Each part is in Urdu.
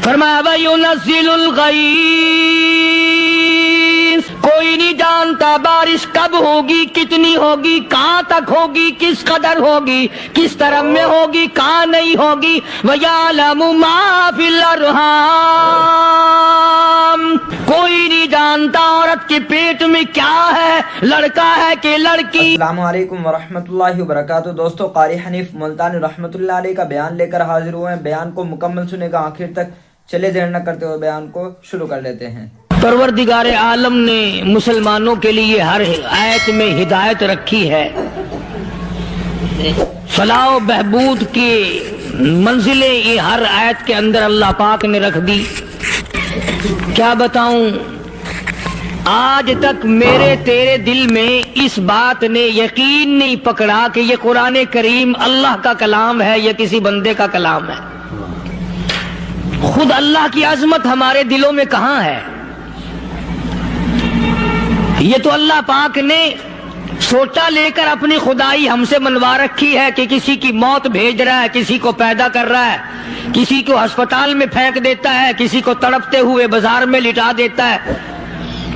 فرمایا وَيُنَزِّلُ الْغَيْثَ، کوئی نہیں جانتا بارش کب ہوگی، کتنی ہوگی، کہاں تک ہوگی، کس قدر ہوگی، کس طرح میں ہوگی، کہاں نہیں ہوگی. وَيَعْلَمُ مَا فِي الْأَرْحَامِ، کوئی نہیں جانتا عورت کے پیٹ میں کیا ہے، لڑکا ہے کہ لڑکی. السلام علیکم ورحمۃ اللہ وبرکاتہ. دوستو، قاری حنیف ملتانی رحمۃ اللہ علیہ کا بیان لے کر حاضر ہوئے ہیں. بیان کو مکمل سنے گا آخر تک. چلے دیر نہ کرتے ہوئے بیان کو شروع کر لیتے ہیں. پروردگار عالم نے مسلمانوں کے لیے ہر آیت میں ہدایت رکھی ہے. فلاح و بہبود کی منزلیں یہ ہر آیت کے اندر اللہ پاک نے رکھ دی. کیا بتاؤں، آج تک میرے تیرے دل میں اس بات نے یقین نہیں پکڑا کہ یہ قرآن کریم اللہ کا کلام ہے یا کسی بندے کا کلام ہے. خود اللہ کی عظمت ہمارے دلوں میں کہاں ہے؟ یہ تو اللہ پاک نے سوٹا لے کر اپنی خدائی ہم سے منوا رکھی ہے کہ کسی کی موت بھیج رہا ہے، کسی کو پیدا کر رہا ہے، کسی کو ہسپتال میں پھینک دیتا ہے، کسی کو تڑپتے ہوئے بازار میں لٹا دیتا ہے،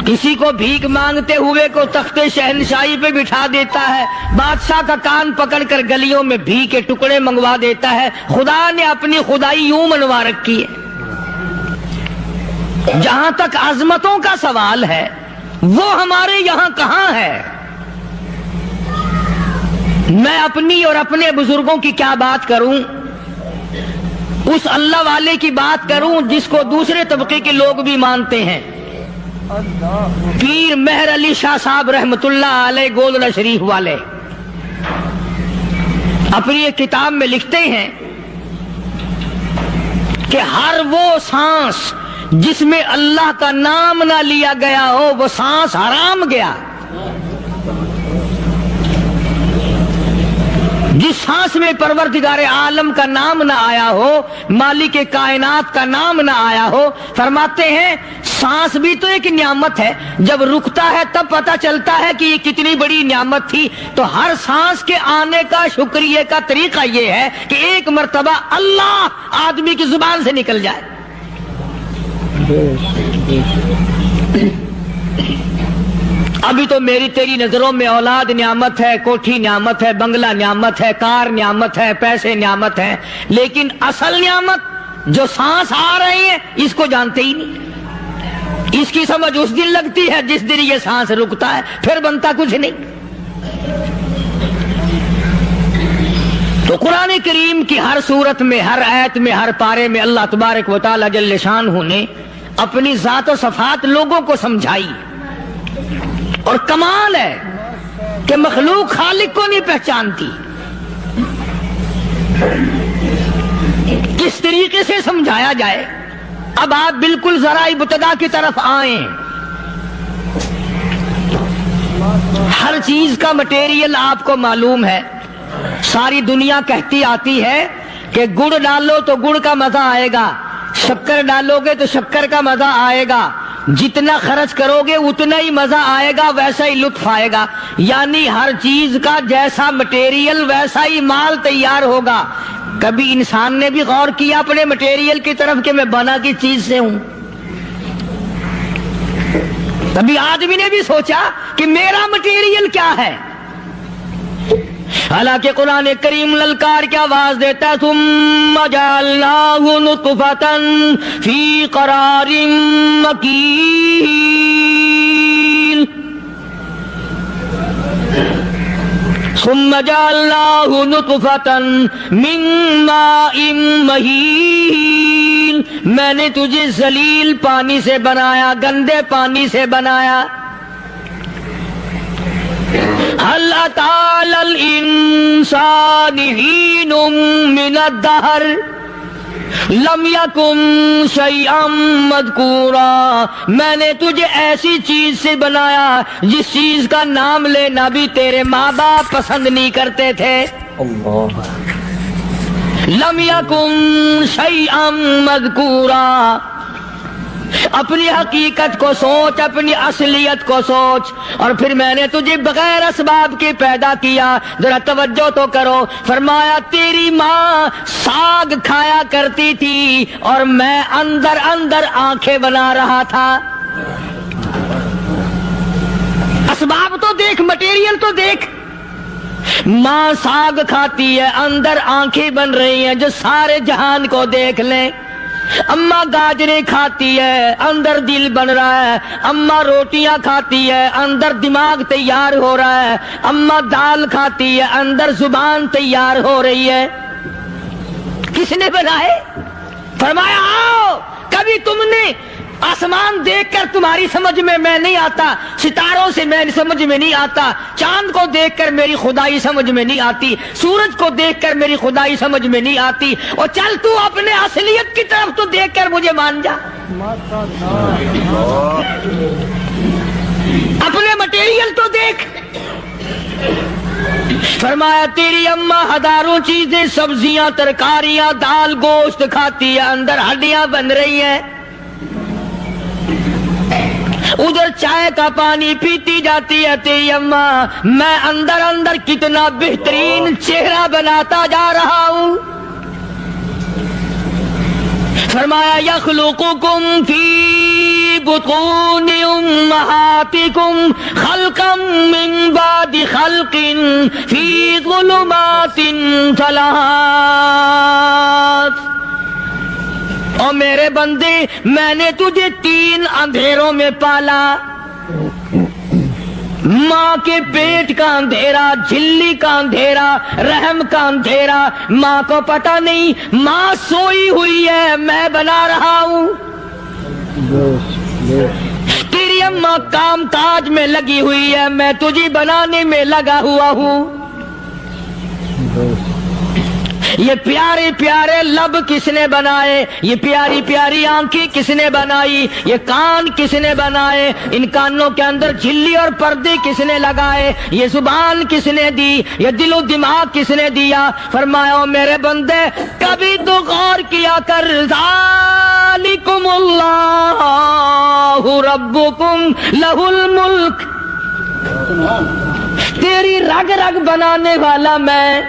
کسی کو بھیک مانگتے ہوئے کو تخت شہنشاہی پہ بٹھا دیتا ہے، بادشاہ کا کان پکڑ کر گلیوں میں بھیک کے ٹکڑے منگوا دیتا ہے. خدا نے اپنی خدائی یوں منوا رکھی ہے. جہاں تک عظمتوں کا سوال ہے وہ ہمارے یہاں کہاں ہے؟ میں اپنی اور اپنے بزرگوں کی کیا بات کروں، اس اللہ والے کی بات کروں جس کو دوسرے طبقے کے لوگ بھی مانتے ہیں. پیر مہر علی شاہ صاحب رحمت اللہ علیہ گولڈا شریف والے اپنی ایک کتاب میں لکھتے ہیں کہ ہر وہ سانس جس میں اللہ کا نام نہ لیا گیا ہو وہ سانس حرام گیا. جس سانس میں پروردگار عالم کا نام نہ آیا ہو، مالک کائنات کا نام نہ آیا ہو، فرماتے ہیں سانس بھی تو ایک نعمت ہے. جب رکتا ہے تب پتہ چلتا ہے کہ یہ کتنی بڑی نعمت تھی. تو ہر سانس کے آنے کا شکریہ کا طریقہ یہ ہے کہ ایک مرتبہ اللہ آدمی کی زبان سے نکل جائے. ابھی تو میری تیری نظروں میں اولاد نعمت ہے، کوٹھی نعمت ہے، بنگلہ نعمت ہے، کار نعمت ہے، پیسے نعمت ہے، لیکن اصل نعمت جو سانس آ رہی ہے اس کو جانتے ہی نہیں. اس کی سمجھ اس دن لگتی ہے جس دن یہ سانس رکتا ہے، پھر بنتا کچھ نہیں. تو قرآن کریم کی ہر صورت میں، ہر آیت میں، ہر پارے میں اللہ تبارک و تعالی جل شانہ نے اپنی ذات و صفات لوگوں کو سمجھائی. اور کمال ہے کہ مخلوق خالق کو نہیں پہچانتی. کس طریقے سے سمجھایا جائے؟ اب آپ بالکل ذرا ابتدا کی طرف آئیں. ہر چیز کا مٹیریل آپ کو معلوم ہے. ساری دنیا کہتی آتی ہے کہ گڑ ڈالو تو گڑ کا مزہ آئے گا، شکر ڈالو گے تو شکر کا مزہ آئے گا، جتنا خرچ کرو گے اتنا ہی مزہ آئے گا، ویسا ہی لطف آئے گا. یعنی ہر چیز کا جیسا مٹیریل ویسا ہی مال تیار ہوگا. کبھی انسان نے بھی غور کیا اپنے مٹیریل کی طرف کہ میں بنا کی چیز سے ہوں؟ کبھی آدمی نے بھی سوچا کہ میرا مٹیریل کیا ہے؟ حالانکہ قرآن کریم للکار کی آواز دیتا ہے ثم جعلناہ نطفۃ فی قرار مکین، ثم جعلناہ نطفۃ من ماء مہین، میں نے تجھے ذلیل پانی سے بنایا، گندے پانی سے بنایا. هل أتى على الإنسان حين من الدهر لم يكن شيئا مذكورا، میں نے تجھے ایسی چیز سے بنایا جس چیز کا نام لینا بھی تیرے ماں باپ پسند نہیں کرتے تھے. لم يكن شيئا مذكورا. اپنی حقیقت کو سوچ، اپنی اصلیت کو سوچ. اور پھر میں نے تجھے بغیر اسباب کے پیدا کیا. ذرا توجہ تو کرو. فرمایا تیری ماں ساگ کھایا کرتی تھی اور میں اندر اندر آنکھیں بنا رہا تھا. اسباب تو دیکھ، مٹیریل تو دیکھ. ماں ساگ کھاتی ہے، اندر آنکھیں بن رہی ہیں جو سارے جہان کو دیکھ لیں. اماں گاجریں کھاتی ہے، اندر دل بن رہا ہے. اماں روٹیاں کھاتی ہے، اندر دماغ تیار ہو رہا ہے. اماں دال کھاتی ہے، اندر زبان تیار ہو رہی ہے. کس نے بنائے؟ فرمایا آؤ. کبھی تم نے آسمان دیکھ کر تمہاری سمجھ میں نہیں آتا، ستاروں سے میں سمجھ میں نہیں آتا، چاند کو دیکھ کر میری خدائی سمجھ میں نہیں آتی، سورج کو دیکھ کر میری خدائی سمجھ میں نہیں آتی. اور چل تو اپنے اصلیت کی طرف تو دیکھ کر مجھے مان جا. اپنے مٹیریل تو دیکھ. فرمایا تیری اماں ہزاروں چیزیں، سبزیاں، ترکاریاں، دال، گوشت کھاتی ہے، اندر ہڈیاں بن رہی ہیں. ادھر چائے کا پانی پیتی جاتی ہے تیری اماں. میں اندر اندر کتنا بہترین چہرہ بناتا جا رہا ہوں. فرمایا یخلقکم فی بطون امہاتکم خلقا من بعد خلق فی ظلمات ثلاث. اور میرے بندے میں نے تجھے 3 اندھیروں میں پالا. ماں کے پیٹ کا اندھیرا، جھلی کا اندھیرا، رحم کا اندھیرا. ماں کو پتہ نہیں ماں سوئی ہوئی ہے، میں بنا رہا ہوں. تیری اماں کام کاج میں لگی ہوئی ہے، میں تجھے بنانے میں لگا ہوا ہوں. یہ پیارے پیارے لب کس نے بنائے؟ یہ پیاری پیاری آنکھیں کس نے بنائی؟ یہ کان کس نے بنائے؟ ان کانوں کے اندر جھلی اور پردے کس نے لگائے؟ یہ زبان کس نے دی؟ یہ دل و دماغ کس نے دیا؟ فرمایا میرے بندے کبھی تو غور کیا کر. ذالکم اللہ ربکم لہ الملک. تیری رگ رگ بنانے والا میں.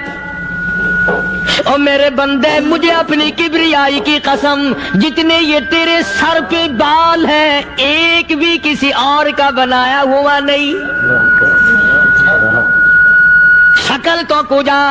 اور میرے بندے مجھے اپنی کبریائی کی قسم، جتنے یہ تیرے سر پہ بال ہیں ایک بھی کسی اور کا بنایا ہوا نہیں. شکل تو کجا،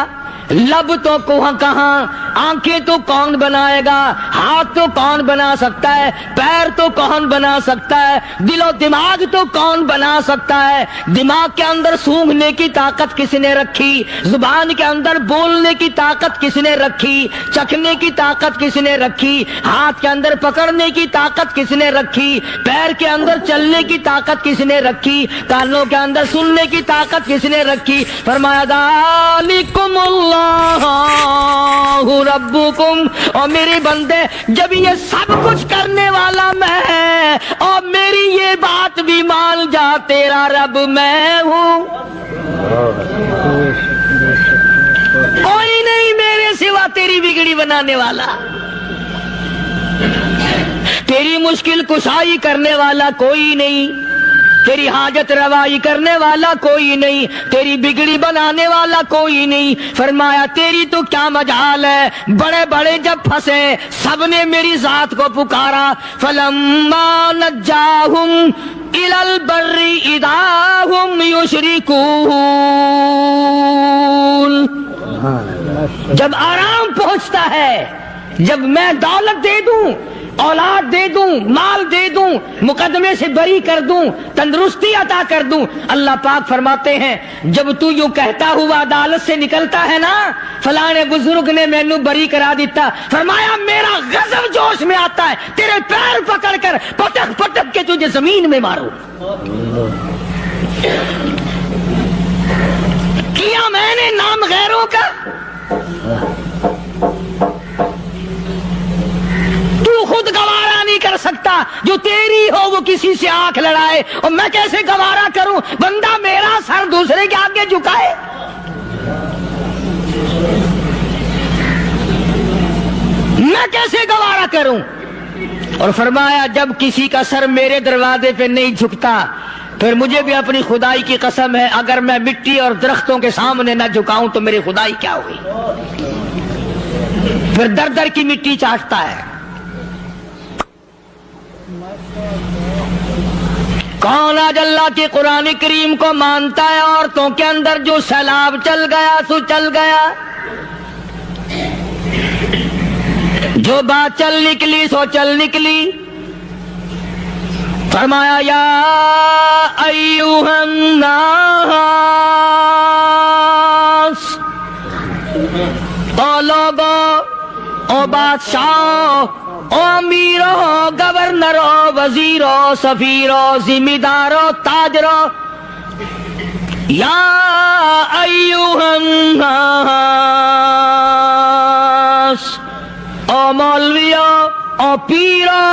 لب تو کہاں، آنکھیں تو کون بنائے گا، ہاتھ تو کون بنا سکتا ہے، پیر تو کون بنا سکتا ہے، دل و دماغ تو کون بنا سکتا ہے. دماغ کے اندر سونگھنے کی طاقت کس نے رکھی؟ زبان کے اندر بولنے کی طاقت کس نے رکھی؟ چکھنے کی طاقت کس نے رکھی؟ ہاتھ کے اندر پکڑنے کی طاقت کس نے رکھی؟ پیر کے اندر چلنے کی طاقت کس نے رکھی؟ کانوں کے اندر سننے کی طاقت کس نے رکھی؟ فرمایا ذالکم اللہ ربکم. اور میرے بندے جب یہ سب کچھ کرنے والا میں اور میری یہ بات بھی مان جا تیرا رب میں ہوں. کوئی نہیں میرے سوا تیری بگڑی بنانے والا، تیری مشکل کشائی کرنے والا کوئی نہیں، تیری حاجت روائی کرنے والا کوئی نہیں، تیری بگڑی بنانے والا کوئی نہیں. فرمایا تیری تو کیا مجال ہے. بڑے بڑے جب پھنسے سب نے میری ذات کو پکارا. فلما نجاہم الی البر اذا ہم یشرکون. جب آرام پہنچتا ہے، جب میں دولت دے دوں، اولاد دے دوں، مال دے دوں، مقدمے سے بری کر دوں، تندرستی عطا کر دوں، اللہ پاک فرماتے ہیں جب تو یوں کہتا ہوا عدالت سے نکلتا ہے نا فلاں بزرگ نے مینوں بری کرا دیتا، فرمایا میرا غضب جوش میں آتا ہے تیرے پیر پکڑ کر پٹک پٹک کے تجھے زمین میں ماروں. کیا میں نے نام غیروں کا؟ تو خود گوارا نہیں کر سکتا، جو تیری ہو وہ کسی سے آنکھ لڑائے، اور میں کیسے گوارا کروں بندہ میرا سر دوسرے کے آگے جھکائے؟ میں کیسے گوارا کروں؟ اور فرمایا جب کسی کا سر میرے دروازے پہ نہیں جھکتا پھر مجھے بھی اپنی خدائی کی قسم ہے اگر میں مٹی اور درختوں کے سامنے نہ جھکاؤں تو میری خدائی کیا ہوئی؟ پھر در در کی مٹی چاٹتا ہے۔ کون آج اللہ کی قرآن کریم کو مانتا ہے؟ عورتوں کے اندر جو سیلاب چل گیا سو چل گیا، جو بات چل نکلی سو چل نکلی۔ فرمایا یا ایھا الناس، او لوگو، او بادشاہ، او امیرو، گورنرو، وزیرو، سفیرو، ذمہ دارو، تاجرو، یا ایھا الناس، او مولویو، او پیرو،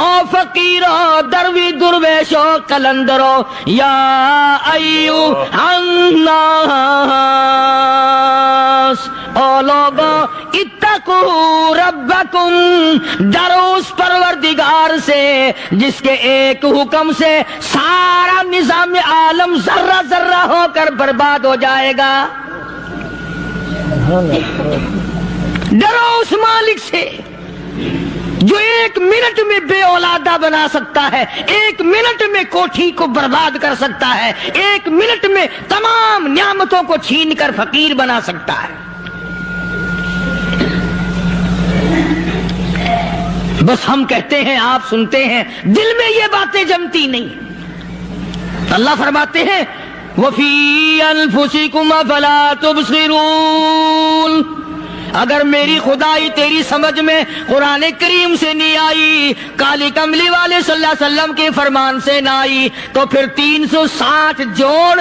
او فقیرو، دروی درویشو، کلندرو، یا ایھا الناس، او لوگو، اتقوا ربکم، ڈرو اس پروردگار سے جس کے ایک حکم سے سارا نظام عالم ذرہ ذرہ ہو کر برباد ہو جائے گا۔ ڈرو اس مالک سے جو ایک منٹ میں بے اولادہ بنا سکتا ہے، ایک منٹ میں کوٹھی کو برباد کر سکتا ہے، ایک منٹ میں تمام نعمتوں کو چھین کر فقیر بنا سکتا ہے۔ بس ہم کہتے ہیں، آپ سنتے ہیں، دل میں یہ باتیں جمتی نہیں۔ اللہ فرماتے ہیں وَفِي أَنفُسِكُمْ أَفَلَا تُبْصِرُونَ، اگر میری خدائی تیری سمجھ میں قرآن کریم سے نہیں آئی، کالی کملی والے صلی اللہ علیہ وسلم کے فرمان سے نہ آئی، تو پھر 360 جوڑ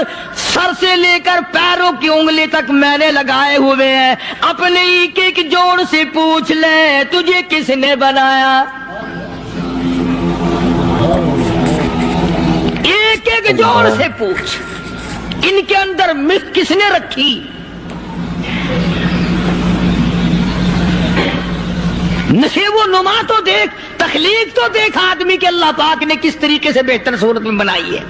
سر سے لے کر پیروں کی انگلی تک میں نے لگائے ہوئے ہیں، اپنے ایک ایک جوڑ سے پوچھ لے تجھے کس نے بنایا؟ ایک ایک جوڑ سے پوچھ، ان کے اندر مس کس نے رکھی؟ نشے و نما تو دیکھ، تخلیق تو دیکھ آدمی کے اللہ پاک نے کس طریقے سے بہتر صورت میں بنائی ہے۔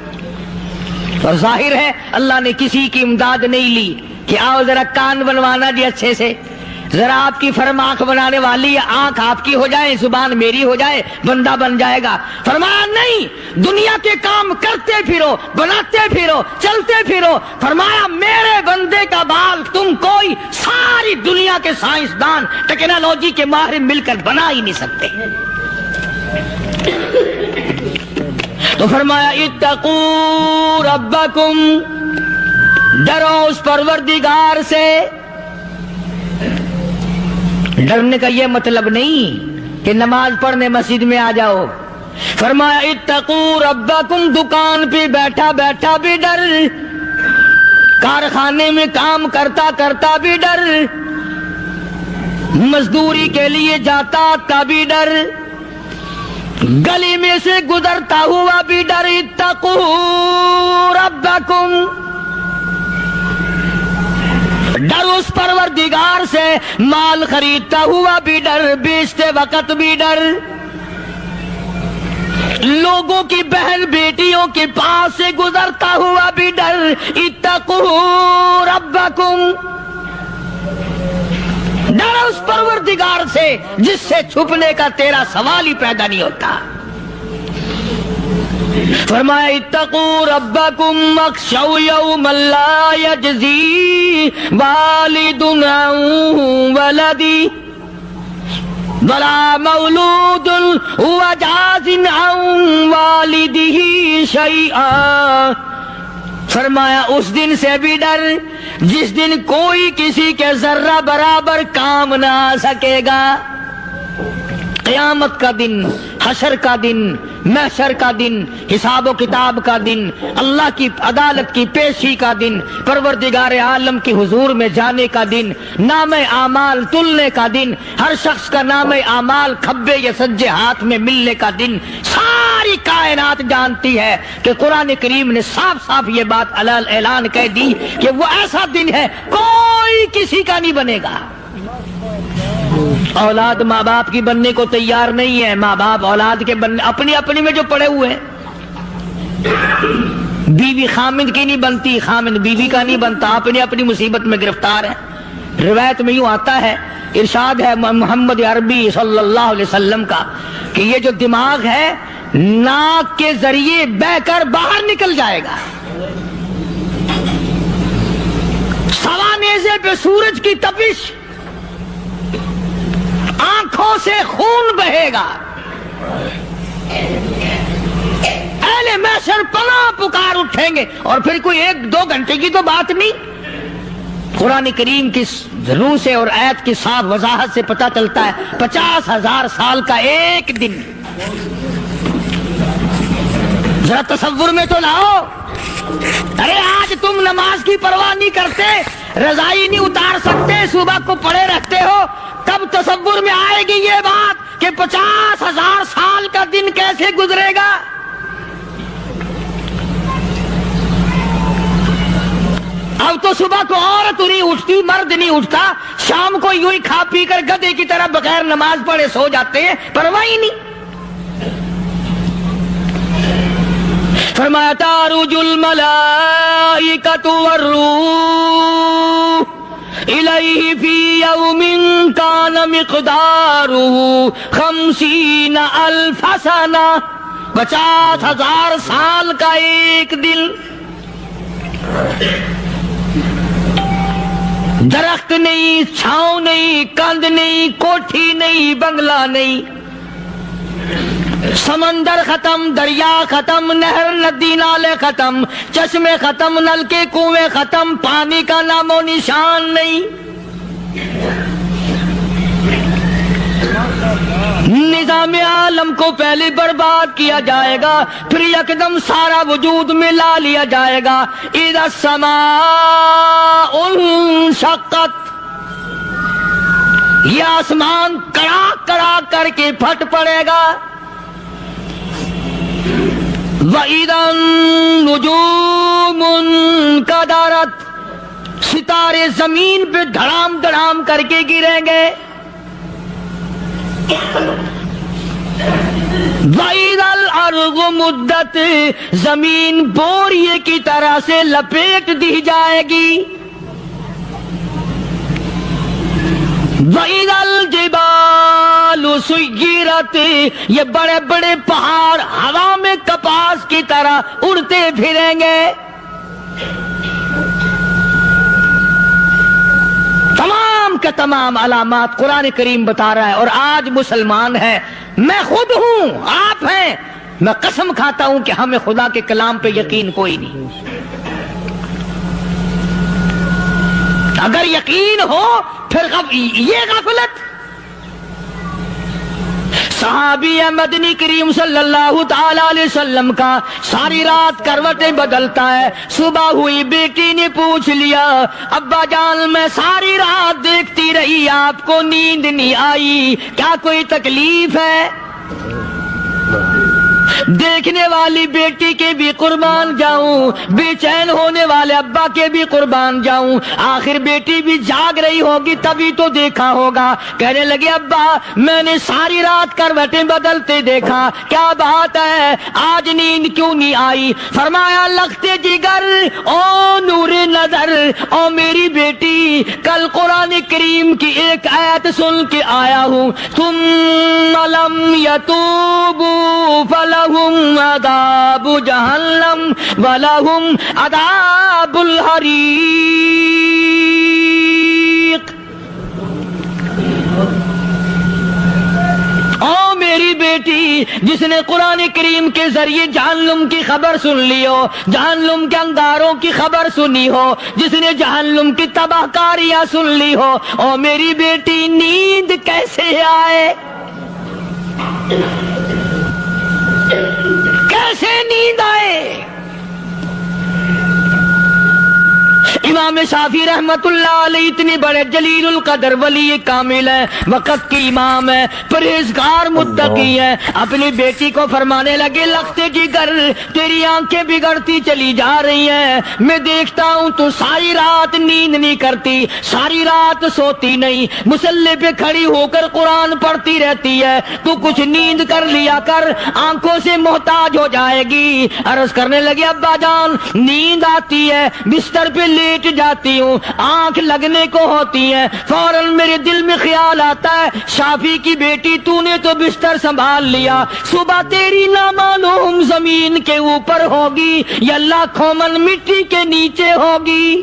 اور ظاہر ہے اللہ نے کسی کی امداد نہیں لی کہ آؤ ذرا کان بنوانا جی اچھے سے، ذرا آپ کی فرم آنکھ بنانے والی ہے، آنکھ آپ کی ہو جائے، زبان میری ہو جائے، بندہ بن جائے گا۔ فرمایا نہیں، دنیا کے کام کرتے پھرو، بناتے پھرو، چلتے پھرو۔ فرمایا میرے بندے کا بال تم کوئی ساری دنیا کے سائنسدان ٹیکنالوجی کے ماہر مل کر بنا ہی نہیں سکتے۔ تو فرمایا اتقوا ربکم، ڈرو اس پروردگار سے۔ ڈرنے کا یہ مطلب نہیں کہ نماز پڑھنے مسجد میں آ جاؤ۔ فرمایا اتقوا ربکم، دکان پہ بیٹھا بیٹھا بھی ڈر، کارخانے میں کام کرتا کرتا بھی ڈر، مزدوری کے لیے جاتا تبھی ڈر، گلی میں سے گزرتا ہوا بھی ڈر۔ اتقوا ربکم، ڈر اس پروردگار سے، مال خریدتا ہوا بھی ڈر، بیچتے وقت بھی ڈر، لوگوں کی بہن بیٹیوں کے پاس سے گزرتا ہوا بھی ڈر۔ اتقوا ربکم، ڈر اس پروردگار سے جس سے چھپنے کا تیرا سوال ہی پیدا نہیں ہوتا۔ فرمایا اتقوا ربکم واخشوا یوما لا یجزی والد عن ولدی ولا مولود هو جاز عن والدہ شیئا۔ فرمایا اس دن سے بھی ڈر جس دن کوئی کسی کے ذرہ برابر کام نہ آ سکے گا۔ قیامت کا دن، حشر کا دن، محشر کا دن، حساب و کتاب کا دن، اللہ کی عدالت کی پیشی کا دن، پروردگار عالم کے حضور میں جانے کا دن، نام اعمال تلنے کا دن، ہر شخص کا نام اعمال کھبے یا سجے ہاتھ میں ملنے کا دن۔ ساری کائنات جانتی ہے کہ قرآن کریم نے صاف صاف یہ بات اعلان کہہ دی کہ وہ ایسا دن ہے کوئی کسی کا نہیں بنے گا۔ اولاد ماں باپ کی بننے کو تیار نہیں ہے، ماں باپ اولاد کے بننے اپنی اپنی میں جو پڑے ہوئے ہیں۔ بیوی خامد کی نہیں بنتی، خامد بیوی کا نہیں بنتا، اپنی اپنی مصیبت میں گرفتار ہے۔ روایت میں یوں آتا ہے، ارشاد ہے محمد عربی صلی اللہ علیہ وسلم کا کہ یہ جو دماغ ہے ناک کے ذریعے بہ کر باہر نکل جائے گا، سوا نیزے پہ سورج کی تپش، آنکھوں سے خون بہے گا، اہل محشر پناہ پکار اٹھیں گے، اور پھر کوئی 1-2 گھنٹے کی تو بات نہیں۔ قرآن کریم کی روح سے اور آیت کی صاف وضاحت سے پتہ چلتا ہے 50,000 سال کا ایک دن۔ ذرا تصور میں تو لاؤ، ارے آج تم نماز کی پرواہ نہیں کرتے، رضائی نہیں اتار سکتے، صبح کو پڑے رہتے ہو، کب تصور میں آئے گی یہ بات کہ 50,000 سال کا دن کیسے گزرے گا؟ اب تو صبح کو عورت نہیں اٹھتی، مرد نہیں اٹھتا، شام کو یوں ہی کھا پی کر گدھے کی طرح بغیر نماز پڑھے سو جاتے ہیں، پرواہ ہی نہیں۔ فرمایا تعرج الملائکۃ والروح الیہ فی یوم کان مقدارہ 50,000 سنہ، 50,000 سال کا ایک دن۔ درخت نہیں، چھاؤں نہیں، کند نہیں، کوٹھی نہیں، بنگلہ نہیں، سمندر ختم، دریا ختم، نہر ندی نالے ختم، چشمے ختم، نلکے کنویں ختم، پانی کا نام و نشان نہیں۔ نظام عالم کو پہلے برباد کیا جائے گا، پھر یکدم سارا وجود ملا لیا جائے گا۔ اذا السماء انشقت، یہ آسمان کڑاک کڑاک کر کے پھٹ پڑے گا۔ وَإِذَا النُّجُومُ انْكَدَرَتْ، ستارے زمین پہ دھڑام دھڑام کر کے گریں گے۔ وَإِذَا الْأَرْضُ مُدَّتْ، زمین بوریے کی طرح سے لپیٹ دی جائے گی۔ وَإِذَا الْجِبَالُ سُيِّرَتْ، یہ بڑے بڑے پہاڑ ہوا میں کپاس کی طرح اڑتے پھریں گے۔ تمام کے تمام علامات قرآن کریم بتا رہا ہے، اور آج مسلمان ہے، میں خود ہوں، آپ ہیں، میں قسم کھاتا ہوں کہ ہمیں خدا کے کلام پہ یقین کوئی نہیں۔ اگر یقین ہو پھر یہ غفلت۔ صحابی مدنی کریم صلی اللہ تعالی علیہ وسلم کا ساری رات کروٹیں بدلتا ہے، صبح ہوئی بیٹی نے پوچھ لیا، ابا جان میں ساری رات دیکھتی رہی، آپ کو نیند نہیں آئی، کیا کوئی تکلیف ہے؟ دیکھنے والی بیٹی کے بھی قربان جاؤں، بے چین ہونے والے ابا کے بھی قربان جاؤں، آخر بیٹی بھی جاگ رہی ہوگی تبھی تو دیکھا ہوگا۔ کہنے لگے ابا میں نے ساری رات کروٹیں بدلتے دیکھا، کیا بات ہے، آج نیند کیوں نہیں آئی؟ فرمایا لختے جگر او نور نظر، او میری بیٹی کل قرآن کریم کی ایک آیت سن کے آیا ہوں، ثم لم یتوبوا فلہم عذاب جہنم ولہم عذاب الحریق۔ او میری بیٹی جس نے قرآن کریم کے ذریعے جہنم کی خبر سن لی ہو، جہنم کے انگاروں کی خبر سنی ہو، جس نے جہنم کی تباہ کاریاں سن لی ہو، او میری بیٹی نیند کیسے آئے؟ کیسے نیند آئے؟ امام شافعی رحمت اللہ علیہ اتنے بڑے جلیل القدر ولی کامل ہے، وقت کی امام ہے، پرہیزگار متقی ہے، اپنی بیٹی کو فرمانے لگے لگتے کی گر تیری آنکھیں بگڑتی چلی جا رہی ہیں، میں دیکھتا ہوں تو ساری رات نیند نہیں کرتی، ساری رات سوتی نہیں، مصلی پہ کھڑی ہو کر قرآن پڑھتی رہتی ہے، تو کچھ نیند کر لیا کر، آنکھوں سے محتاج ہو جائے گی۔ عرض کرنے لگے ابا جان نیند آتی ہے، بستر پہ لیٹ جاتی ہوں، آنکھ لگنے کو ہوتی ہے، فوراً میرے دل میں خیال آتا ہے شافی کی بیٹی تو نے تو بستر سنبھال لیا، صبح تیری نامعلوم زمین کے اوپر ہوگی یا لاکھوں من مٹی کے نیچے ہوگی۔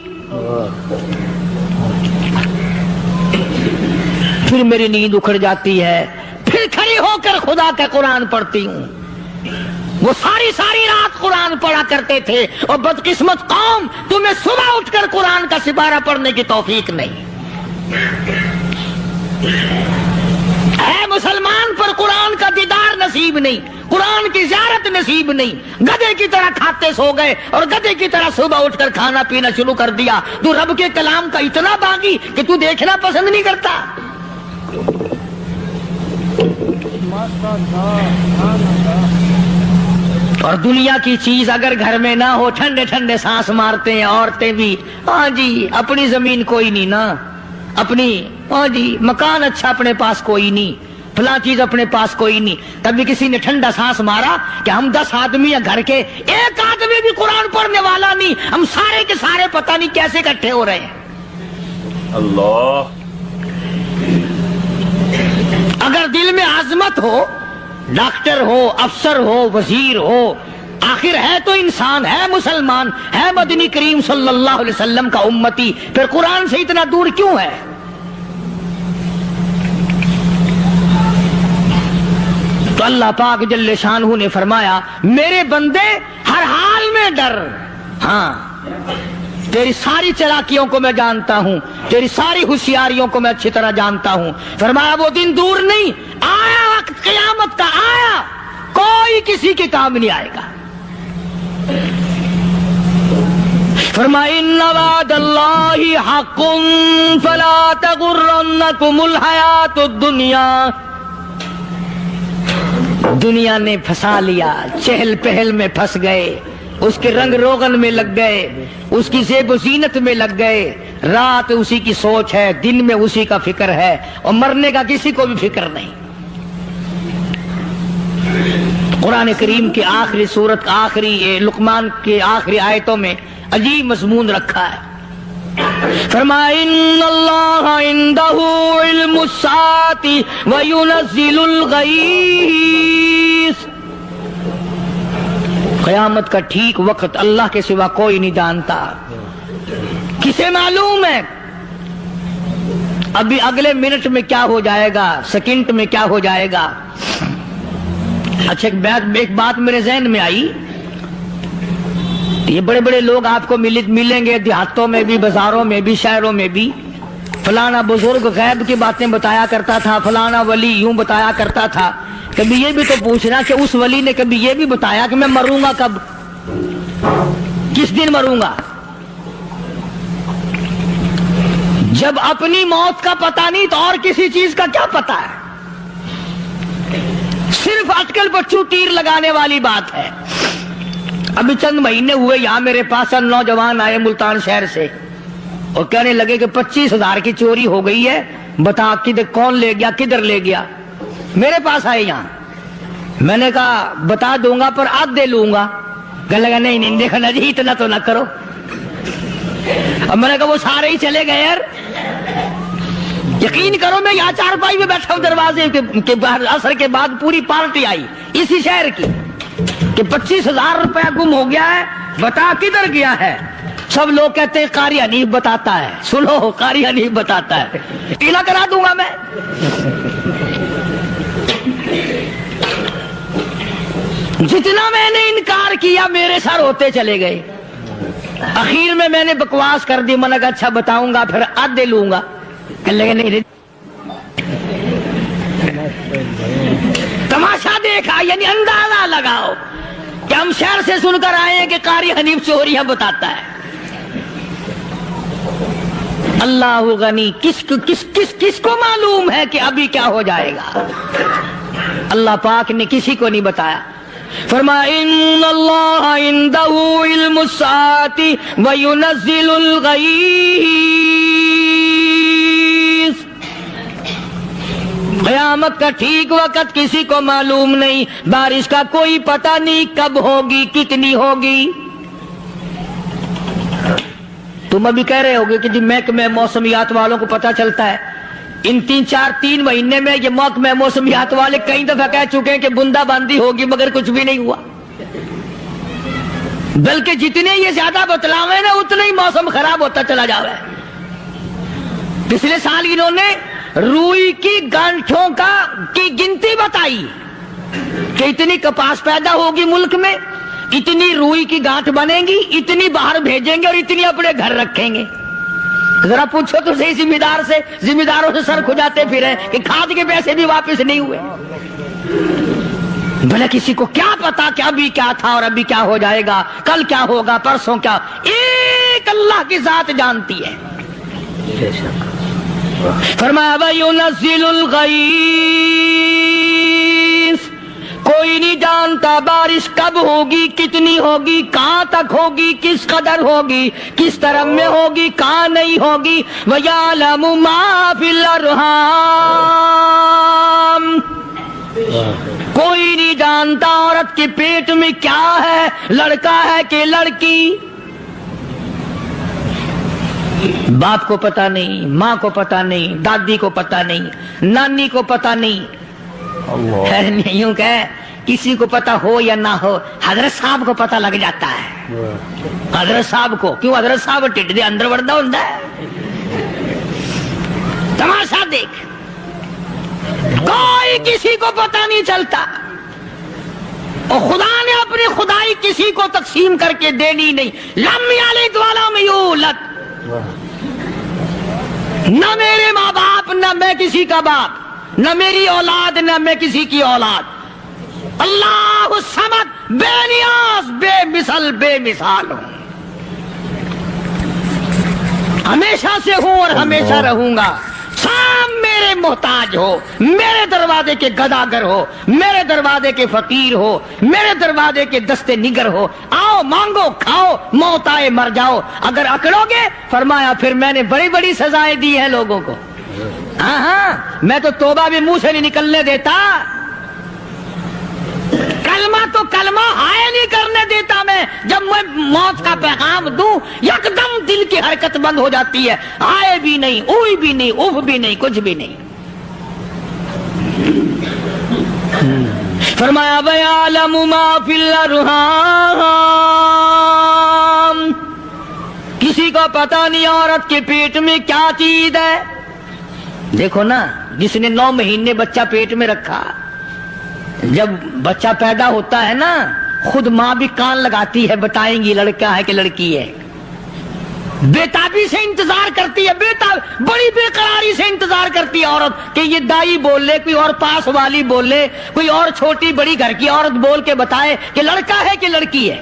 پھر میری نیند اکھڑ جاتی ہے، پھر کھڑی ہو کر خدا کا قرآن پڑھتی ہوں۔ وہ ساری رات قرآن پڑھا کرتے تھے، اور بدقسمت قوم تمہیں صبح اٹھ کر قرآن کا سپارہ پڑھنے کی توفیق نہیں ہے۔ مسلمان پر قرآن کا دیدار نصیب نہیں، قرآن کی زیارت نصیب نہیں، گدھے کی طرح کھاتے سو گئے اور گدھے کی طرح صبح اٹھ کر کھانا پینا شروع کر دیا۔ تو رب کے کلام کا اتنا باغی کہ تو دیکھنا پسند نہیں کرتا۔ اور دنیا کی چیز اگر گھر میں نہ ہو، ٹھنڈے ٹھنڈے سانس مارتے ہیں عورتیں بھی، ہاں جی اپنی زمین کوئی نہیں نا، اپنی ہاں جی مکان اچھا اپنے پاس کوئی نہیں، فلاں چیز اپنے پاس کوئی نہیں۔ تب بھی کسی نے ٹھنڈا سانس مارا کہ ہم 10 آدمی ہیں گھر کے، ایک آدمی بھی قرآن پڑھنے والا نہیں، ہم سارے کے سارے پتہ نہیں کیسے اکٹھے ہو رہے ہیں۔ اللہ اگر دل میں عظمت ہو، ڈاکٹر ہو، افسر ہو، وزیر ہو، آخر ہے تو انسان، ہے مسلمان، ہے مدنی کریم صلی اللہ علیہ وسلم کا امتی، پھر قرآن سے اتنا دور کیوں ہے؟ تو اللہ پاک جل شانہ نے فرمایا میرے بندے ہر حال میں ڈر، ہاں تیری ساری چلاکیوں کو میں جانتا ہوں، تیری ساری ہوشیاریوں کو میں اچھی طرح جانتا ہوں۔ فرمایا وہ دن دور نہیں، آیا وقت قیامت کا، آیا، کوئی کسی کے کام نہیں آئے گا۔ فرمایا ان وعد اللہ حق فلا تغرنکم الحیات الدنیا۔ دنیا نے پھنسا لیا، چہل پہل میں پھنس گئے، اس کے رنگ روغن میں لگ گئے، اس کی زیب و زینت میں لگ گئے، رات اسی کی سوچ ہے، دن میں اسی کا فکر ہے، اور مرنے کا کسی کو بھی فکر نہیں۔ قرآن کریم کی آخری سورت، آخری لقمان کے آخری آیتوں میں عجیب مضمون رکھا ہے۔ فرمایا ان اللہ عندہ علم الساعۃ وینزل الغیث۔ قیامت کا ٹھیک وقت اللہ کے سوا کوئی نہیں جانتا، کسے معلوم ہے ابھی اگلے منٹ میں کیا ہو جائے گا، سیکنڈ میں کیا ہو جائے گا۔ اچھا ایک بات میرے ذہن میں آئی، یہ بڑے بڑے لوگ آپ کو ملیں گے دیہاتوں میں بھی، بازاروں میں بھی، شہروں میں بھی، فلانا بزرگ غیب کی باتیں بتایا کرتا تھا، فلانا ولی یوں بتایا کرتا تھا۔ کبھی یہ بھی تو پوچھنا کہ اس ولی نے کبھی یہ بھی بتایا کہ میں مروں گا کب، کس دن مروں گا؟ جب اپنی موت کا پتہ نہیں تو اور کسی چیز کا کیا پتہ ہے؟ صرف اٹکل بچوں تیر لگانے والی بات ہے۔ ابھی چند مہینے ہوئے یہاں میرے پاس نوجوان آئے ملتان شہر سے اور کہنے لگے کہ 25,000 کی چوری ہو گئی ہے، بتا کون لے گیا، کدھر لے گیا۔ میرے پاس آئے یہاں، میں نے کہا بتا دوں گا پر آدھے لوں گا۔ کہنے لگا نہیں دیکھنا جی اتنا تو نہ کرو۔ اب میں نے کہا وہ سارے ہی چلے گئے یار، یقین کرو میں یہاں چارپائی میں بیٹھا ہوں دروازے کے باہر، عصر کے بعد پوری پارٹی آئی اسی شہر کی کہ 25,000 روپیہ گم ہو گیا ہے، بتا کدھر گیا ہے۔ سب لوگ کہتے ہیں قاری حنیف بتاتا ہے، سنو قاری حنیف بتاتا ہے، ٹیلا کرا دوں گا میں۔ جتنا میں نے انکار کیا میرے سر ہوتے چلے گئے، اخیر میں نے بکواس کر دی، میں نے کہا اچھا بتاؤں گا پھر آدھے لوں گا۔ کہنے لگے نہیں، تماشا دیکھا یعنی اندازہ لگاؤ کہ ہم شہر سے سن کر آئے ہیں کہ قاری حنیف چوریاں بتاتا ہے۔ اللہ غنی، کس کو معلوم ہے کہ ابھی کیا ہو جائے گا؟ اللہ پاک نے کسی کو نہیں بتایا۔ فرمایا ان اللہ عنده علم الساعة وینزل الغیث، قیامت کا ٹھیک وقت کسی کو معلوم نہیں، بارش کا کوئی پتہ نہیں کب ہوگی، کتنی ہوگی۔ تم ابھی کہہ رہے ہوگے کہ جی محکمہ موسمیات والوں کو پتہ چلتا ہے، ان تین مہینے میں یہ محکمہ موسمیات والے کئی دفعہ کہہ چکے ہیں کہ بندہ باندی ہوگی، مگر کچھ بھی نہیں ہوا، بلکہ جتنے یہ زیادہ بتلاوے نا اتنا ہی موسم خراب ہوتا چلا جا رہا ہے۔ پچھلے سال انہوں نے روئی کی گانٹھوں کی گنتی بتائی کہ اتنی کپاس پیدا ہوگی ملک میں، اتنی روئی کی گانٹھ بنے گی، اتنی باہر بھیجیں گے اور اتنی اپنے گھر رکھیں گے۔ ذرا پوچھو تو صحیح ذمہ داروں سے سر کھجاتے پھرے کہ کھاد کے پیسے بھی واپس نہیں ہوئے۔ بھلا کسی کو کیا پتا کہ ابھی کیا تھا اور ابھی کیا ہو جائے گا، کل کیا ہوگا، پرسوں کیا، ایک اللہ کی ذات جانتی ہے۔ فرمایا وَيُنَزِّلُ الْغَيْثَ، کوئی نہیں جانتا بارش کب ہوگی، کتنی ہوگی، کہاں تک ہوگی، کس قدر ہوگی، کس طرح میں ہوگی، کہاں نہیں ہوگی۔ وَيَعْلَمُ مَا فِي الْأَرْحَامِ، کوئی نہیں جانتا عورت کے پیٹ میں کیا ہے، لڑکا ہے کہ لڑکی۔ باپ کو پتا نہیں، ماں کو پتا نہیں، دادی کو پتا نہیں، نانی کو پتا نہیں، یوں کہ کسی کو پتا ہو یا نہ ہو، حضرت صاحب کو پتا لگ جاتا ہے۔ حضرت صاحب کو کیوں؟ حضرت صاحب ٹھڈ دے اندر وڑدا ہوندا ہے۔ تماشا دیکھ، کوئی کسی کو پتا نہیں چلتا، اور خدا نے اپنی خدائی کسی کو تقسیم کر کے دینی نہیں۔ لم یلد ولم یولد، نہ میرے ماں باپ، نہ میں کسی کا باپ، نہ میری اولاد، نہ میں کسی کی اولاد۔ اللہ الصمد، بے نیاز، بے مثل، بے مثال ہوں، ہمیشہ سے ہوں اور ہمیشہ رہوں گا۔ سام میرے محتاج ہو، میرے دروازے کے گداگر ہو، میرے دروازے کے فقیر ہو، میرے دروازے کے دستے نگر ہو، آؤ مانگو کھاؤ، موت آئے مر جاؤ۔ اگر اکڑو گے، فرمایا پھر میں نے بڑی بڑی سزائیں دی ہیں لوگوں کو۔ ہاں میں تو توبہ بھی منہ سے نہیں نکلنے دیتا، کلمہ ہائے نہیں کرنے دیتا میں۔ جب میں موت کا پیغام دوں یکدم دل کی حرکت بند ہو جاتی ہے، ہائے بھی نہیں، اوئی بھی نہیں، اف بھی نہیں، کچھ بھی نہیں۔ فرمایا وَيَعْلَمُ مَا فِي الْأَرْحَامِ، کسی کو پتا نہیں عورت کے پیٹ میں کیا چیز ہے۔ دیکھو نا، جس نے 9 مہینے بچہ پیٹ میں رکھا، جب بچہ پیدا ہوتا ہے نا، خود ماں بھی کان لگاتی ہے، بتائیں گی لڑکا ہے کہ لڑکی ہے۔ بےتابی سے انتظار کرتی ہے، بڑی بے قراری سے انتظار کرتی ہے عورت کہ یہ دائی بول لے، کوئی اور پاس والی بول لے، کوئی اور چھوٹی بڑی گھر کی عورت بول کے بتائے کہ لڑکا ہے کہ لڑکی ہے۔